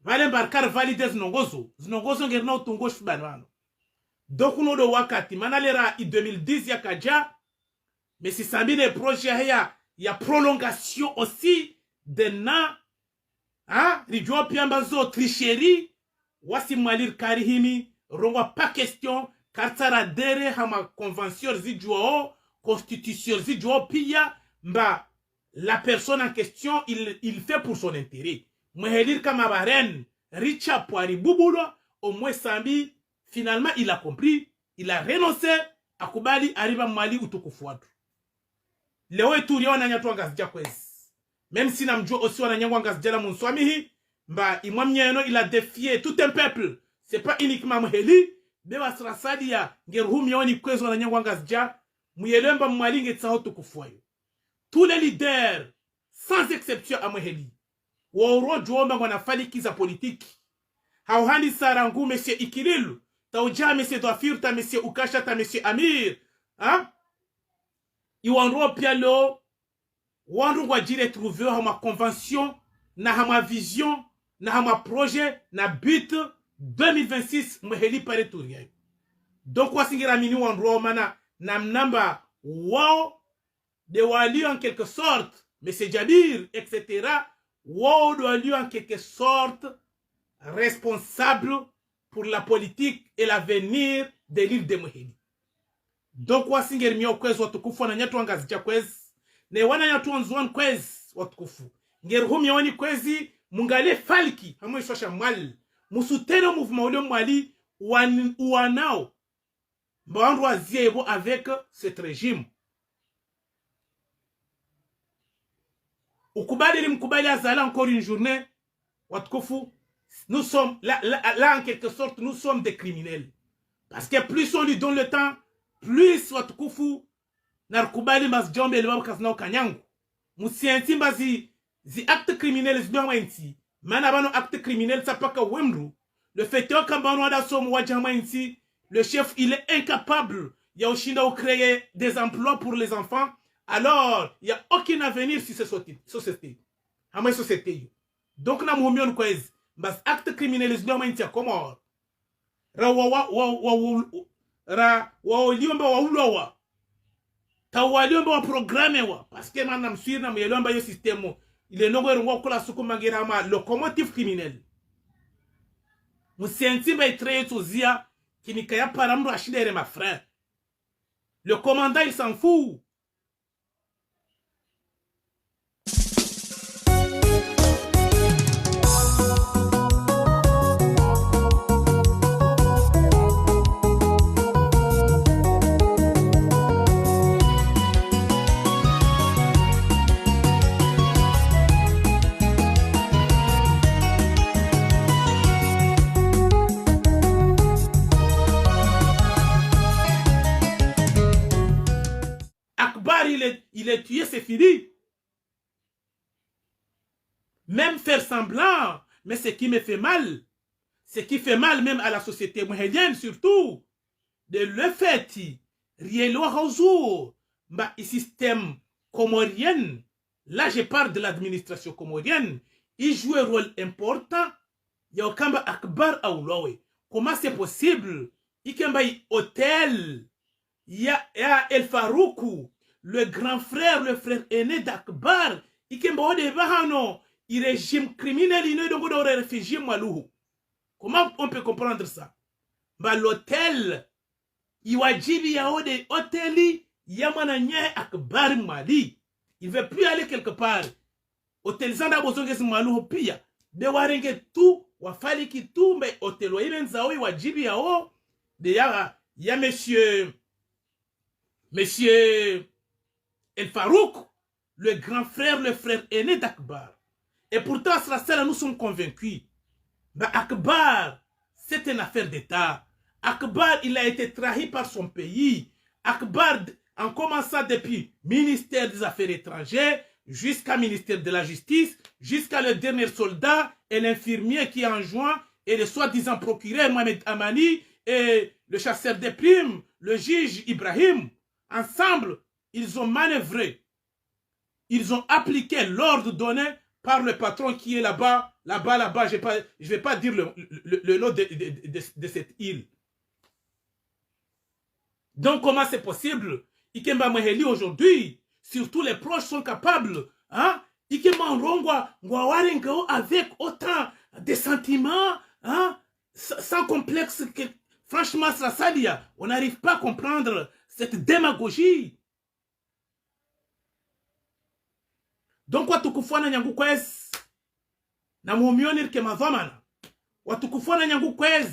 A: Vale mbarkar valide zinongozo. Zinongozo ngerna utungosh banwano. Donc uno do wakati. Manalera i 2010 ya kaja. Mais si sambine projet ya prolongation aussi de na. Hein? Rijua piambazo tricherie. Wasi mwalir karihimi. Rongwa pas question. Kartara dere hama convention zijuo. Constitution zijuo pia. Mba. La personne en question, il fait pour son intérêt. Mwehelir Kamabaren, Richa Poiri Bouboulou, au moins Sambi, finalement, il a compris, il a renoncé à Koubali, arriva Mali ou Tokufuadou. Léo et Touria, on a nyatouan gazdia kwez. Même si Namjo aussi on a nyatouan gazdia la monswamihi, bah, il a défié tout un peuple. C'est pas uniquement Mweheli, Bewa Srasadia, Gerhumioni kwez on a nyatouan gazdia, Mwelemba Mwali ngetsaho Tokufuayo. Tous les leaders, sans exception à Mweheli, Woro Djomba wanafali kiza politique. Hauhani Sarangu, M. Ikililu, Taouja, M. Dwafirta, M. Ukashata, M. Amir, hein? Iwanro Pialo, Wanru Wajire trouvé ma convention, na hama vision, na hama projet, na but 2026, Mweheli pare tourier. Donc, wasingira mini Wanro mana, namnamba, wow, de Wali en quelque sorte, M. Jabir, etc., Wow doit lui en quelque sorte responsable pour la politique et l'avenir de l'île de Mweheli. Donc, wasinger mio kwez watukufu na nyatu angazija kwez, ne wana nyatu anzuan kwez watukufu. Nger humi wani kwezi, mungale falki, hamu isosha mwali, musuteno mouvement ule mwali, wanao, mbawandu waziebo avec cet régime. Ukubali mkubali azala encore une journée, watukufu, nous sommes, là en quelque sorte, nous sommes des criminels. Parce que plus on lui donne le temps, plus watukufu, narkubali masjombe elwabu kasnao kanyangu. Musienti mbazi, zi acte criminel zidwa inti, manabano acte criminel sapaka wemru, le fait que kambano wada somu wajama inti, le chef il est incapable, ya ushinda ou créer des emplois pour les enfants. Alors, il n'y a aucun avenir sur cette société. À société. Donc, na moumion kwez, bas acte criminel is normal intia komor. Ra liomba wa ulowa. Ta liomba wa programme wa. Parce que man nam suir na liomba yo système. Il est non ngwa kula suku mangira ma locomotive criminel. Musienti ba itreye tozia kinikaya paramro ashidere ma frère. Le commandant il s'en fout. Il est tué, c'est fini. Même faire semblant, mais ce qui me fait mal, ce qui fait mal même à la société mouhélienne surtout, de le fait, rielo hauzur, ma système comorien, là je parle de l'administration comorienne, il joue un rôle important, Yaokamba Akbar Aoulowe. Comment c'est possible? Ikamba hôtel, il y a El Faroukou, le grand frère, le frère aîné d'Akbar, Ikemba Ode Bahano, il régime criminel, il donc dans les réfugiés Malouhou. Comment on peut comprendre ça? Bah l'hôtel, Iwajibi Yaode, hôteli, Yamananye Akbar Mali. Il ne veut plus aller quelque part. Hôtel Zanda Bozonges Malouhou Pia. De Warenge tout, Wafali ki tout, mais hôtel Waïmen Zaoui, Wajibi Yao, de Yara, ya monsieur El Farouk, le grand frère, le frère aîné d'Akbar. Et pourtant, cela, nous sommes convaincus. Mais Akbar, c'est une affaire d'État. Akbar, il a été trahi par son pays. Akbar, en commençant depuis ministère des Affaires étrangères, jusqu'à ministère de la Justice, jusqu'à le dernier soldat et l'infirmier qui est en juin, et le soi-disant procureur Mohamed Amani, et le chasseur des primes, le juge Ibrahim, ensemble, ils ont manœuvré. Ils ont appliqué l'ordre donné par le patron qui est là-bas, je ne vais pas dire le nom de cette île. Donc, comment c'est possible? Ikemba Maheli aujourd'hui, surtout les proches sont capables, hein? Ikemba Rongwa, Ngwawarengao avec autant de sentiments, hein? Sans complexe que, franchement, Sadia, on n'arrive pas à comprendre cette démagogie. Donc, watukufwana nyangu kwez, na muumionir ke mazamana, watukufwana nyangu kwez,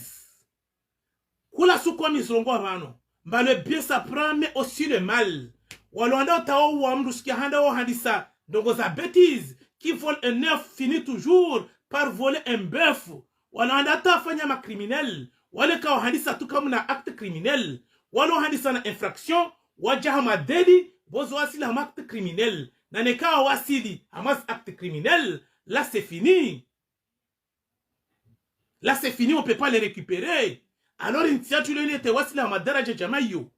A: kula sukwa misrongo avano, mba le bien s'apprend, mais aussi le mal. Walanda otao wamruski handa o handisa, donc za bêtise, qui vole un œuf finit toujours par voler un bœuf. Walanda ta fanya ma criminel, wale ka handisa tu comme na acte criminel, walo handisa na infraction, wajaha ma délit, bozo asili ha acte criminel. Naneka wasili hamas acte criminel, là c'est fini. Là c'est fini, on ne peut pas les récupérer. Alors il y a tu le te wasili hamadara jamayo.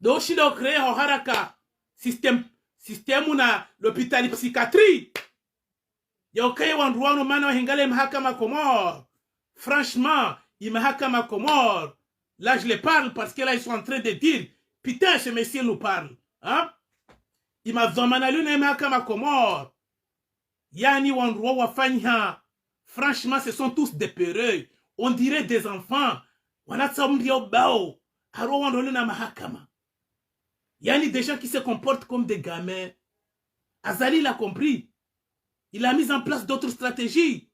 A: Donc si on crée un haraka système na l'hôpital psychiatrie. Ya okay wanruano mana hingale mahakama Comore. Franchement, il mahakama Comore. Là je les parle parce que là ils sont en train de dire putain, ce monsieur nous parle. Hein? Il m'a demandé l'une mahakama Comore. Yani wanrua wafanya. Franchement, ce sont tous des peureux. On dirait des enfants. Wanatsamrio bao. Haro wanrolu na mahakama. Yani des gens qui se comportent comme des gamins. Azali l'a compris. Il a mis en place d'autres stratégies.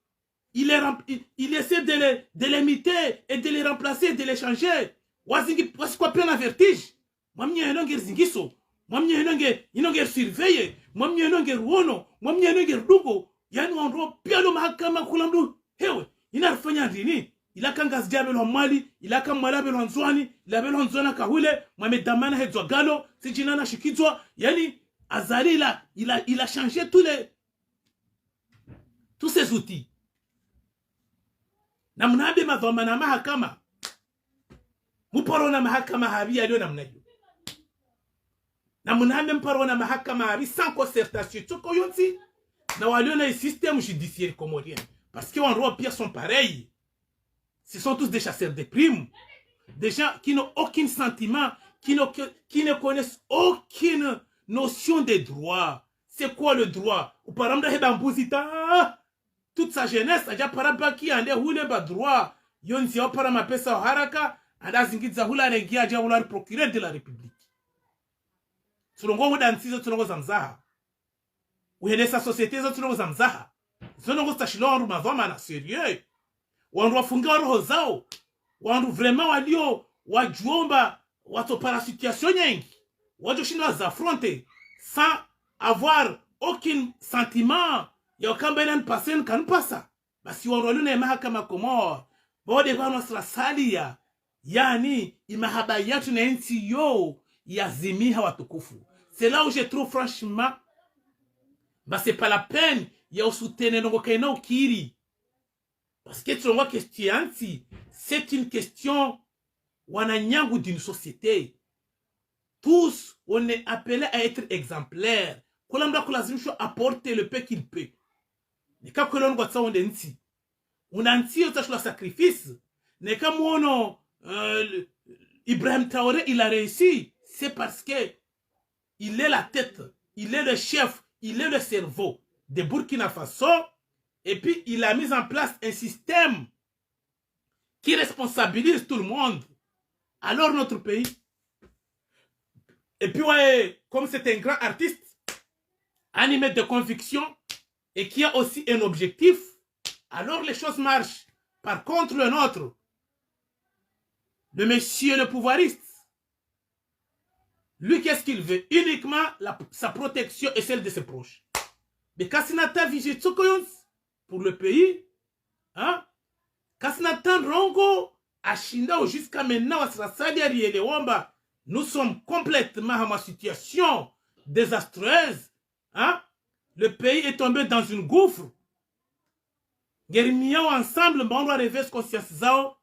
A: Il essaie de les imiter et de les remplacer, de les changer. Wazingi quoi plein la vertige. Mamie enonge zingiso. Mamie enonge surveiller. Mamie enonge ruono. Mamie enonge rugo. Yani wanro piano mahakama kulamdu. Hewe, inafanya nini? Ila kangas diabelo mali, ila kamala belo nzwani, ila belo nzwana kahule, mamedamana hedzwa galo, sijinana shikizwa. Yani Azali il a changé tous ces outils. Na mnabe madhoma na mahakama. Muparo na mahakama habi alio na mnayo. Na mnabe mparo na mahakama habi sans concertation. Toko yonsi na walio na système judiciaire comorien. Parce que en roi pire sont pareils. Ce sont tous des chasseurs de primes. Des gens qui n'ont aucun sentiment, qui ne connaissent aucune notion des droits. C'est quoi le droit? Ou par exemple, toute sa jeunesse, aja paraba qui ande hule ba droit. Yonzi wa para mapesa haraka, anda zingiza hula rengia aja hula procureur de la République. Tulongo mudansizo tulongo zamzaha. Uhene sa société zo tulongo zamzaha. Zulongo stashilongo mazoma na sérieux. Wandu wafunga roho zao. Wandu vraiment walio wajuomba watopara situation nyingi. Wadu shino affronter sans avoir aucun sentiment. Ya kamba ina npasen kan pasa. Basi wandu walio na mahakama Comore. Bode bano srasalia. Yani imahaba yatu na nchi yo yazimiha watukufu. C'est là où je trouve franchement bah c'est pas la peine ya soutenir nongo kaina ukiri. Parce que tu vois question c'est une question wananyangu d'une société. Tous on est appelés à être exemplaires. Kolamba kulazimisho apporter le peu qu'il peut. Ne ka kolon kwa tsa onde nti. Unanti otashula sacrifice. Ne ka muono Ibrahim Traoré il a réussi, c'est parce que il est la tête, il est le chef, il est le cerveau de Burkina Faso, et puis il a mis en place un système qui responsabilise tout le monde. Alors notre pays, et puis ouais, comme c'est un grand artiste, animé de conviction, et qui a aussi un objectif, alors les choses marchent. Par contre, le nôtre, le monsieur le pouvoiriste, lui, qu'est-ce qu'il veut? Uniquement sa protection et celle de ses proches. Mais Kassinata Vijitsukoyons, pour le pays, hein? Kassinata Rongo, Ashinda, jusqu'à maintenant, nous sommes complètement dans une situation désastreuse. Hein? Le pays est tombé dans une gouffre. Gerimiao ensemble, on doit réveiller conscience zao.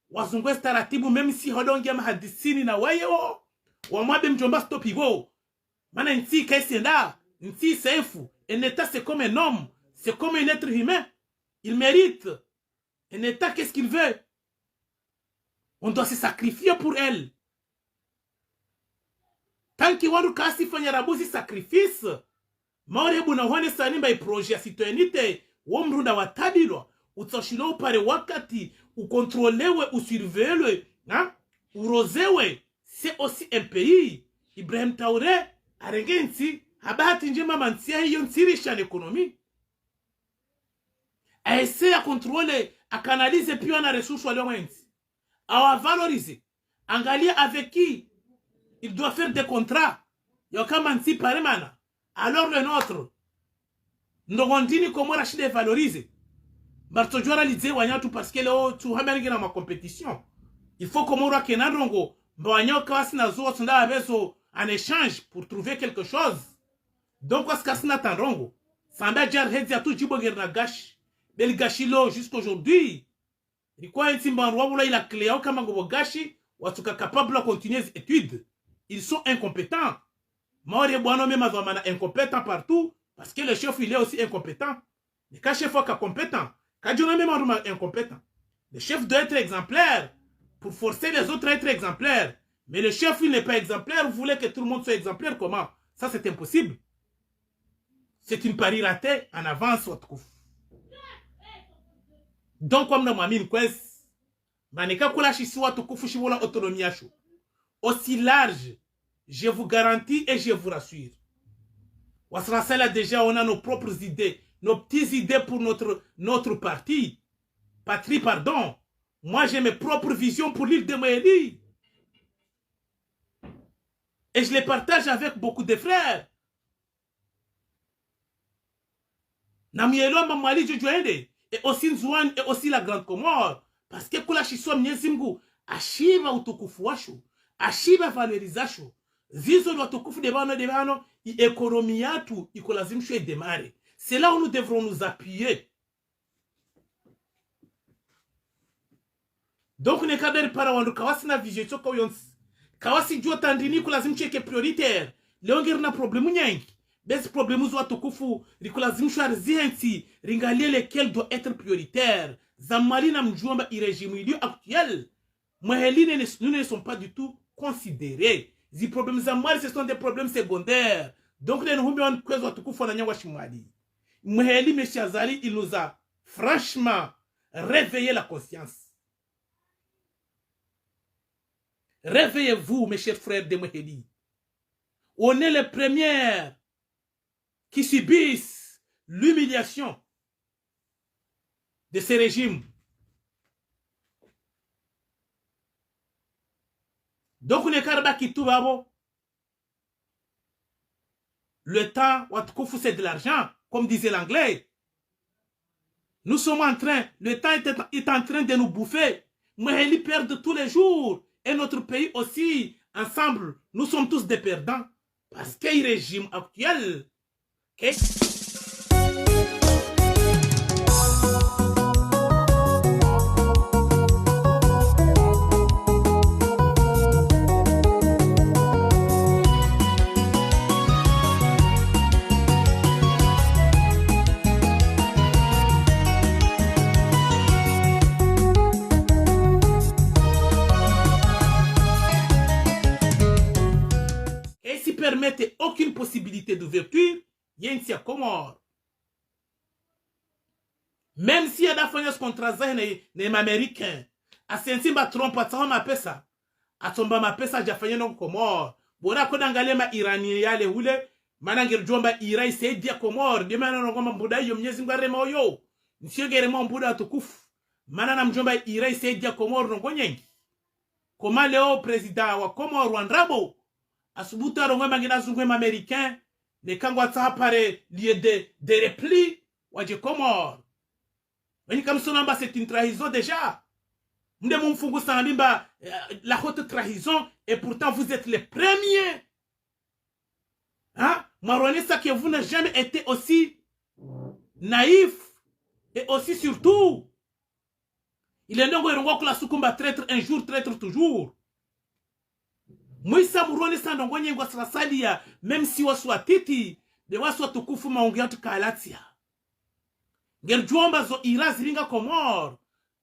A: Wazungu estaratibu, même si hodongia mahadisini na wayo. Wamwabe mjomba stopigo. Mana nti kaisenda, nti seifu. Un état c'est comme un homme, c'est comme un être humain. Il mérite. Un état, qu'est-ce qu'il veut? On doit se sacrifier pour elle. Tant qu'il y a kasi fanyarabuzi sacrifice, maorebu na wane sanimba projet ya citoyenite, womrunda watabilwa, utsoshilo pare wakati, ukontrolewe, usurveillewe, hein? Urozewe, c'est aussi un pays. Ibrahim Traoré, arengensi, habati njema mansia hiyo nsirisha l'économie. A essayer à contrôler, à canaliser puis on a ressources à l'ouest. À valoriser. Angalia avec qui il doit faire des contrats. Yokamansi paremana. Alors le nôtre. Ndongondini comment racheter valoriser. Bartojora lidze wanyatu parce que là tu hameringi na ma compétition. Il faut comme on kenandrongo. Mbanyo kasi na zo sonda abeso en échange pour trouver quelque chose. Donc was kasi na tandrongo. Sanda jar hedi atu jiboger na gash. Bel gashilo jusqu'aujourd'hui. Il quoi un timbanroa il a clé au kamango gashi watuka capable de continuer les études. Ils sont incompétents. Maure Boano même incompétent partout parce que le chef il est aussi incompétent. Mais quand le chef est compétent, quand je même incompétent, le chef doit être exemplaire pour forcer les autres à être exemplaires. Mais le chef il n'est pas exemplaire, vous voulez que tout le monde soit exemplaire, comment? Ça c'est impossible. C'est une pari ratée en avance votre coup. Donc comme dans mine quest, manika kula shisiwa tukufu shiwola autonomie yacho. Aussi large, je vous garantis et je vous rassure. Wasrasala déjà on a nos propres idées, nos petites idées pour notre parti. Patrie pardon. Moi j'ai mes propres visions pour l'île de Maéli. Et je les partage avec beaucoup de frères. Namielo mamali jojoende. Et aussi Nzouane et aussi la Grande Comore. Parce que kula shiswa mnyezingu, ashiva utukufu washu, ashiva valorizashu, zizo ni watukufu debano, ekonomi yatu, ikolazimshwe edemare. C'est là où nous devrons nous appuyer. Donc, ne kaderi para wandu kawasi na vijecho kwa yonsi. Kawasi jua tandini kulazimshwe ke prioritaire. Leongeri na problemu nyangi. Besi problemu zwa tukufu, rikulazimshwe arzihensi, ringalie lesquels doit être prioritaire. Zamali na mjouamba i régime actuel. Mweheline nous ne sont pas du tout considérés. Les problèmes zamali ce sont des problèmes secondaires. Donc les nous on kwezo tukufu na nyangwa shimwali. Mweheli Monsieur Azali il nous a franchement réveillé la conscience. Réveillez-vous mes chers frères de Mweheli. On est les premiers qui subissent l'humiliation de ces régimes. Donc, on est carrément qui tout va. Le temps, c'est de l'argent, comme disait l'anglais. Nous sommes en train, le temps est en train de nous bouffer. Mweheli perd tous les jours. Et notre pays aussi, ensemble, nous sommes tous des perdants. Parce que le régime actuel, permettent aucune possibilité d'ouverture, yensi ya Comore. Même si yada fanya contrat ne Américain, asensi ba trompa tsawa mapesa, atomba mapesa jafanya no Comore. Bora ko dangale ma Irani yale hule, mana ngirjomba Irai saidia Comore, de mana ngoma mbuda yo Mwenyezi Mungu arema yo. Nsiogere mo mbuda tukufu. Mana na mjomba Irai saidia Comore no nyengi. Koma leo president wa Comore Wandrabo asubuta rongoma ngina zungwe Américain, ne kangwa tsapare lieu de repli waje Comore. Mais comme son amba c'est une trahison déjà. La haute trahison et pourtant vous êtes les premiers. Hein? Maroni ça que vous n'avez jamais été aussi naïf et aussi surtout. Il est donc que la soukumba traître un jour, traître toujours. Moi ça Maroni ça donc ngwa salia même si wa soit titi de wa soit tukufu maongea tukalatia. Gerjomba zo ira ziringa Comore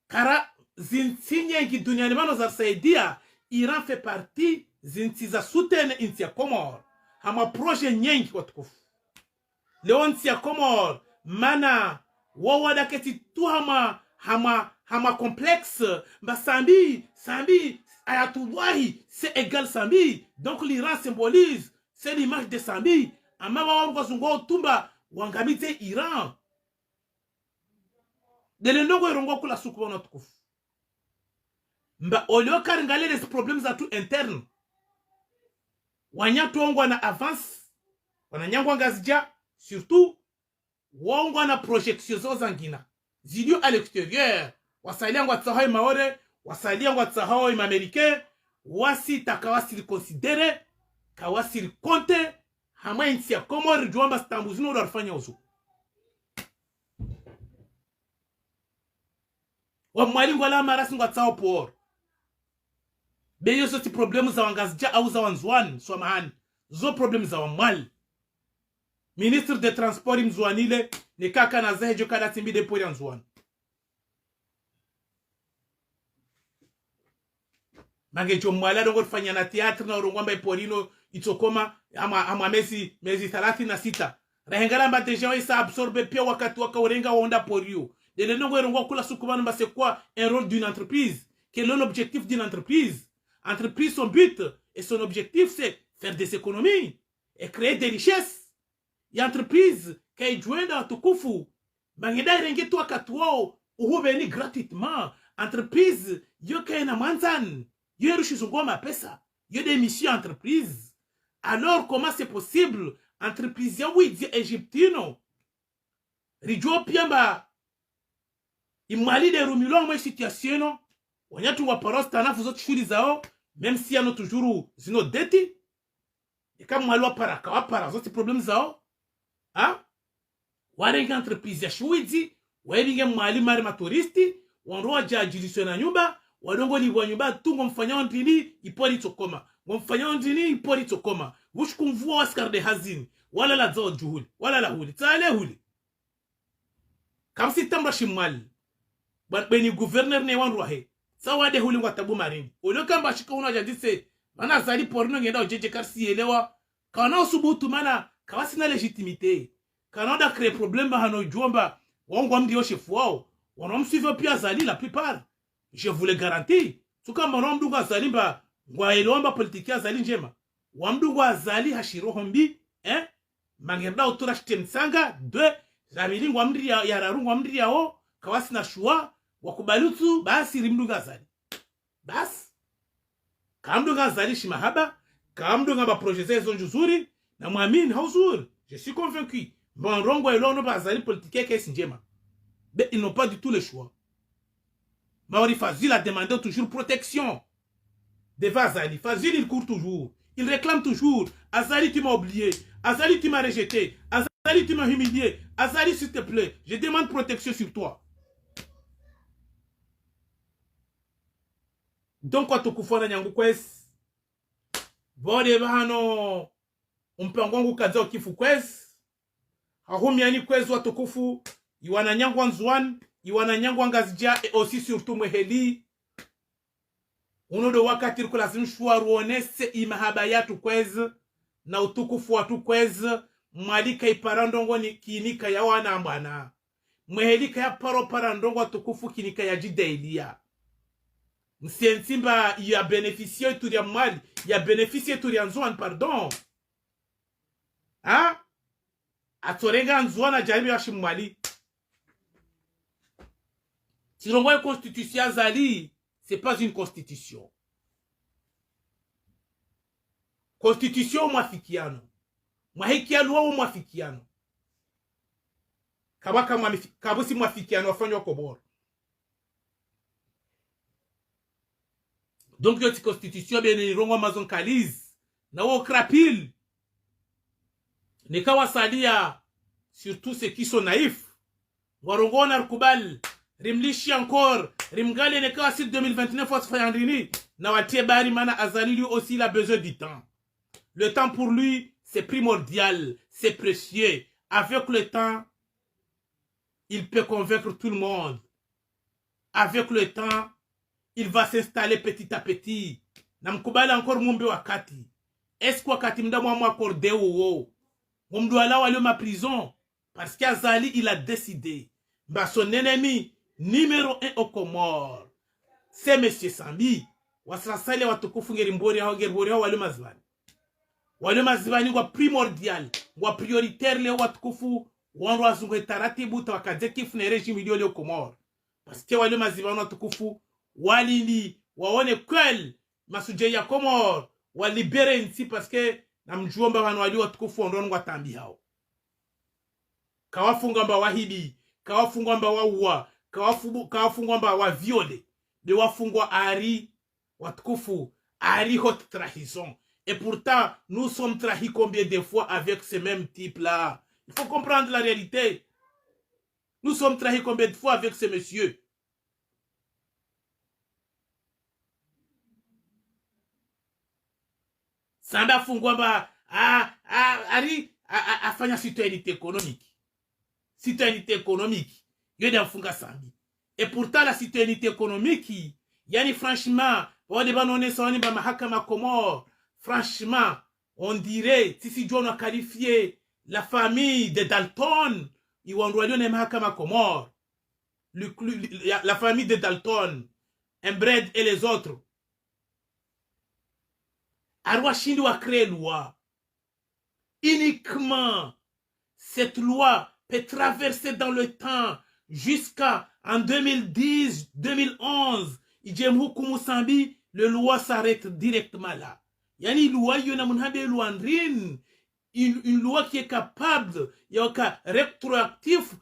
A: kara zinsinye ngi duniani mano za saidia. Iran fait partie zinti za sutene inti ya Comore hama proje nyengi watukufu leo inti ya Comore mana wawada keti tu hama complexe mba sambi ayatoullahi c'est égal sambi, donc l'Iran symbolise c'est l'image de sambi ama wawango zungo tumba wangamite Iran dele ndongo irongo kula sukuba na tukufu mba olio karingale les problèmes za tout interne wanyatu ongwa na avance wananyangwa ngazija surtout wongwa na projection zo zangina zidio à l'extérieur wasaliangwa tsahoi maore wasaliangwa tsahoi américain wasi takawasi considérer kawasi compte hama insi ya Comore juamba stambuzino dorfanya uzu wa mwalingo la marasi ngwa tsao por beyo so ti problemu za wangazija au za wanzwani so mahani zo problemu za wamwali ministre de transport mzwanile ne kaka na zahejo kada timbi de pori anzwani mange jo mwala dongo fanya na theatre na urongwamba iporino itokoma ama mezi 36 rahengala mba deja isa absorbe pia wakati wakaorenga waonda porio de lenongo erongwa kula sukubana mba c'est quoi un rôle d'une entreprise quel est l'objectif d'une entreprise son but et son objectif c'est faire des économies et créer des richesses et entreprise kay joenda tukufu bangeda renge to akatwo uhubeni gratuitement entreprise yo kay na manzan yo rushizungwa mapesa yo des missions entreprise. Alors comment c'est possible entreprise ya widi égyptino rijo piamba imali de rumilon ma situation wanyatu wa parosta na fuzo shuri zao même si yano toujours zino deti et comme malwa paraka wa para zo ti problème zao hein warenga entreprise ya shwidi waibinge mali mari maturisti wanroa jajilisho na nyumba wadongo ni wa nyumba tu ngomfanya ndini ipori tokoma ngomfanya ndini ipori tokoma wushkumvua waskar de hazini wala la zao juhuli wala la huli tale huli kamsi tambra shimali beni gouverneur ne wanrwa he sawa de huli watabu marini olio kamba shika una jadise mana zali porno ngenda ojeje karsi elewa kana usubutu mana kawasi na légitimité kana da créer problème hano jomba wongo mdio chef wao wanomsuivre pia zali la plupart je vous le garantis tuka mdomdunga zali ba ngwa elomba politique zali njema wamdunga zali hashiro hombi mangerda utura shtemsanga de zabili ngwa mndiri ya rarungwa mndiri yao kawasi na shua wakubalutu basi rimdunga zali basi kamdunga zali shimahaba kamdunga ba projet zezo nzuri na mwamini hauzuri je suis convaincu bon rongo elono ba zali politique kesi njema mais ils n'ont pas du tout le choix. Maori Fazil a demandé toujours protection devant Azali. Fazil il court toujours, il réclame toujours. Azali tu m'as oublié, Azali tu m'as rejeté, Azali tu m'as humilié, Azali s'il te plaît, je demande protection sur toi. Donc kwa tukufona nyangu kwes bode bahano umpengongu kazo kifu kwes hahumiani kwes watukufu iwana nyangwa nzwan iwana nyangwa ngazija et aussi surtout mweheli unodo wakati kula zinshwa ruonese imahaba yatu kwez na utukufu watu kwez mwalika iparandongo ni kinika ya wana mbana mwehelika ya paro parandongo tukufu kinika ya jidailia msiensimba ya beneficie turia mali ya beneficie turia nzuan pardon ha atorenga nzuana jaribi ya shimwali si l'on voit une constitution azali c'est pas une constitution constitution mwafikiano mwahikiano wao mwafikiano kabaka kabusi mwafikiano wafanywa kobora donc yo constitution bien ni rongo mazon kaliz na wo krapil ne kawasalia surtout ceux qui sont naïfs warongo na rukubal rimlishi encore rimgale ne kawa 2029 wasfayandrini na watie bari mana azali lui aussi il a besoin du temps. Le temps pour lui c'est primordial, c'est précieux. Avec le temps il peut convaincre tout le monde. Avec le temps il va s'installer petit à petit. Namkubali encore mumbe wakati. Est-ce que wakati mdamu mwa accordé ou mumdu ala wali ma prison parce qu'Azali il a décidé. Bah son ennemi numéro 1 au Comore c'est Monsieur Sambi. Wasrasale watukufu ngerimbori hao ngeribori hao wali mazivani wa primordial wa prioritaire leo watukufu wanwa zungwe taratibu tawakadze na regime ilio leo Comore parce que wali mazivani watukufu walili waone kweli masuje ya Comore walibere nsi parce que namjuomba wanu wali watukufu ondonu watambi hao kawafunga mba wahidi kawafunga mba waua kawafunga mba wa viole de wafungwa ari watukufu ari haute trahison et pourtant nous sommes trahis combien de fois avec ce même type là. Il faut comprendre la réalité. Nous sommes trahis combien de fois avec ce monsieur. Samba fungwamba ari afanya citoyenneté économique. Citoyenneté économique. Yode afunga sambi. Et pourtant la citoyenneté économique, yani franchement, wade banone sawani ba mahakama Comore, franchement, on dirait si John a qualifié la famille de Dalton, ils vont envoyer les mahakama Comore. La famille de Dalton, Embred et les autres. Arwashindi a créé loi. Uniquement, cette loi peut traverser dans le temps jusqu'à en 2010, 2011. Le loi s'arrête directement là. Yani loi une loi qui est capable yoka rétroactif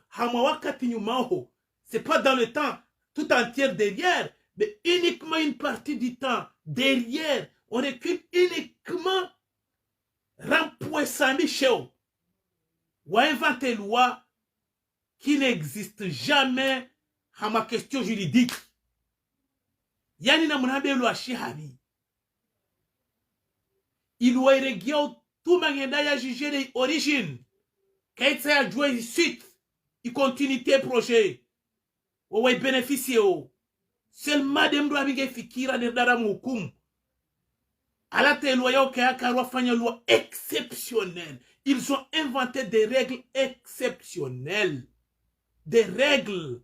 A: c'est pas dans le temps tout entier derrière mais uniquement une partie du temps derrière on recule uniquement rempoint Sami Cheo ou inventer loi qui n'existe jamais à ma question juridique. Yani na munabe loi shihabi il doit régler tout mangenda ya juger les origines kaitsa ya jouer suite et continuité projet ou ouais bénéficier seulement dem do abige fikira de dara mukum ala te loi yo ka karwa fanya loi exceptionnelle. Ils ont inventé des règles exceptionnelles, des règles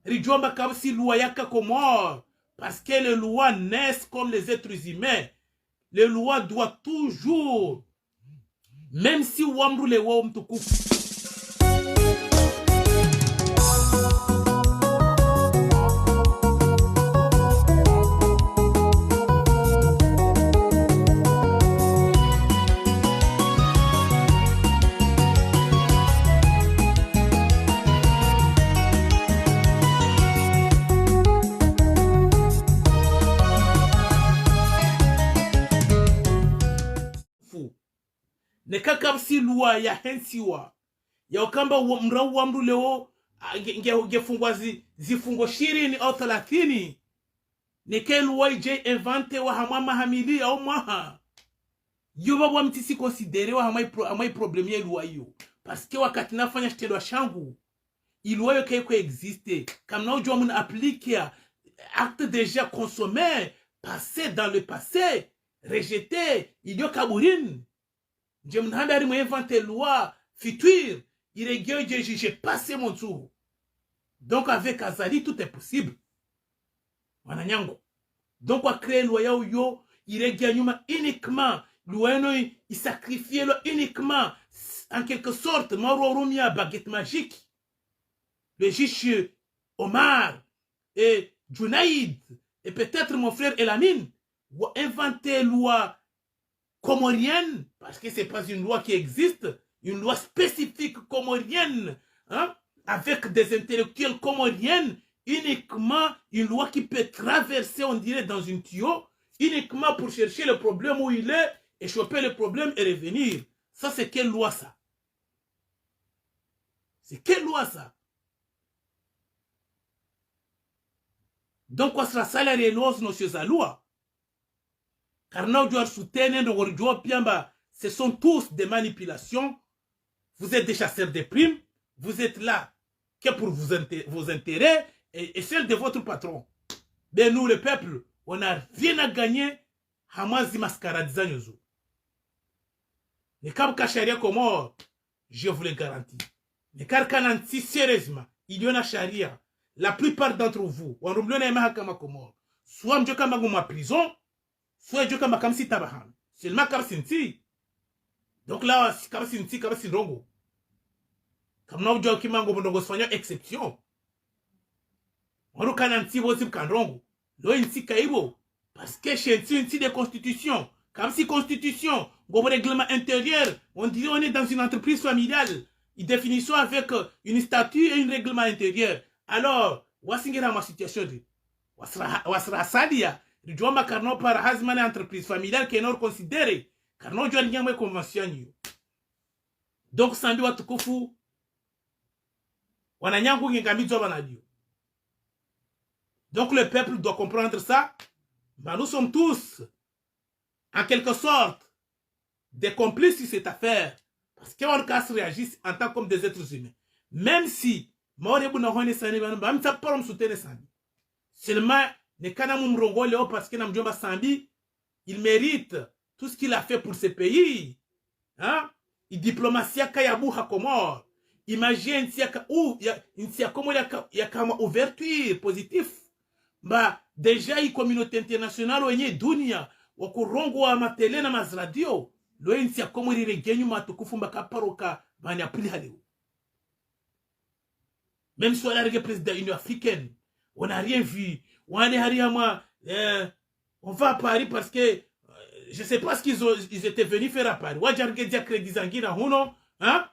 A: rijomba kabsi loi yaka Comore parce que les lois naissent comme les êtres humains. Les lois doivent toujours, même si wamru le wa mtukufu. Ne kakabsi lua ya hensiwa ya ukamba mrau wa mru leo ngefungwa zifungo 20 au 30 ne ke lua ije invente wa hamama hamili au mwaha yuba wa mtisi considere wa hamai problème ya lua yo parce que wakati nafanya shitelo shangu ilua yo keko existe comme na ujua muna applique acte déjà consommé passé dans le passé rejeté il y a kaburin. Njemnhanda moi inventer loi future. J'ai passé mon tour. Donc avec Azali, tout est possible. Wananyango. Donc on crée loi yo, il gagne uniquement. Loi il sacrifie uniquement. En quelque sorte, Maurorumia baguette magique. Le juge Omar et Junaïd et peut-être mon frère Elamine vont inventer loi comorienne, parce que ce n'est pas une loi qui existe, une loi spécifique comorienne, hein, avec des intellectuels comoriennes, uniquement une loi qui peut traverser, on dirait, dans une tuyau, uniquement pour chercher le problème où il est, et choper le problème et revenir. Ça, c'est quelle loi, ça? C'est quelle loi, ça? Donc, quoi sera salarié nos notions à loi? Car nous devons soutenir nos piamba. Ce sont tous des manipulations. Vous êtes des chasseurs de primes. Vous êtes là que pour vos intérêts et celles de votre patron. Mais nous, le peuple, on n'a rien à gagner. Hamazi mascaradisa nyozo. Ne kam kacharia komor, je vous le garantis. Ne kar kananti sérieusement, il y en a charia. La plupart d'entre vous, on rumblona ema hakama komor. Soit mjoka maguma prison, soit mjoka makamsi tabahan. Seulement kam sinti. Donc là, kam sinti, kam sinrongo. Comme nous disons qu'il manque de soignants exception. On nous kananti wosip kanrongo. Lo inti kaibo. Parce que chez une de constitution. Comme si constitution, un règlement intérieur, on dirait on est dans une entreprise familiale. Une définition avec une statut et un règlement intérieur. Alors, voici ma situation. Wasra sadia. Du jour ma carno par hazman entreprise familiale qui est non considérée. Car non, je n'ai rien convention. Donc, samedi wa tukufu. Donc, le peuple doit comprendre ça. Ben, nous sommes tous, en quelque sorte, des complices sur cette affaire. Parce qu'on réagit en tant que des êtres humains. Même si, seulement, parce que il mérite tout ce qu'il a fait pour ce pays. Hein? Il diplomatie kayabu hakomor. Imagine s'il y a comme il y a comme ouverture positive. Bah, déjà, la communauté internationale, on est dunia, on courongo à ma télé, na ma radio, l'on s'y a comme il est gagné, ma tukufumba kaparoka, bah, n'y a plus de. Même si on a le président de l'Union africaine, on n'a rien vu. On est arrivé à moi, on va à Paris parce que, je ne sais pas ce qu'ils étaient venus faire à Paris. On a dit à crédit sanguin, hein?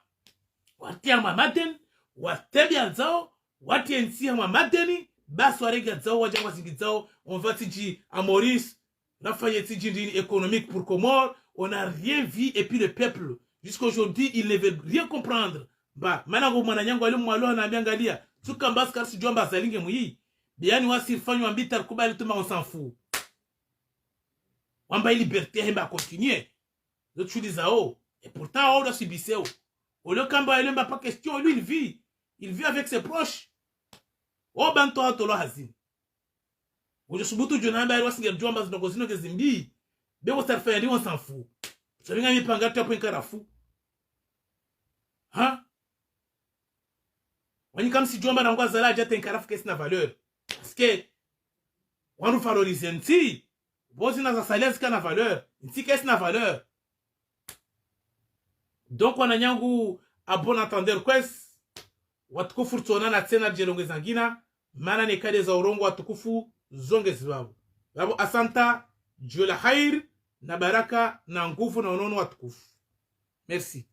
A: Wati ama madeni, watebi anzao, wati ensi ama madeni, bas warega zao, wajama zingizao, on va tiji à Maurice, on a fait tiji économique pour Comores, on n'a rien vu, et puis le peuple, jusqu'à aujourd'hui, il ne veut rien comprendre. Bah, maintenant, mananyango alu mwalo na miangalia, tukambas kar si jomba zalinge muyi, biani wasi fanyo ambita kubali tuma on s'en fout. Wamba liberté, hemba continuer. L'autre chose zao, et pourtant, on doit subir. Au lieu qu'Amba il n'a pas question, lui il vit. Il vit avec ses proches. Oh ben toi tolo hazin. Oje subutu jona amba il singe jomba zino zino kezimbi. Be wo sarfa on s'en fout. Ça vient mi panga tu point karafu. Hein? On est comme si jomba na ngwa zala jate karafu kesi na valeur. Parce que on nous valorise nti. Bozi na za salaire na valeur. Nti kesi na valeur. Donc on a nyangu a bon entendeur quest watukufu tona na tena jelonge zangina mana ne kade za urongo watukufu zonge zibabu babu asanta jola khair na baraka na nguvu na unono watukufu. Merci.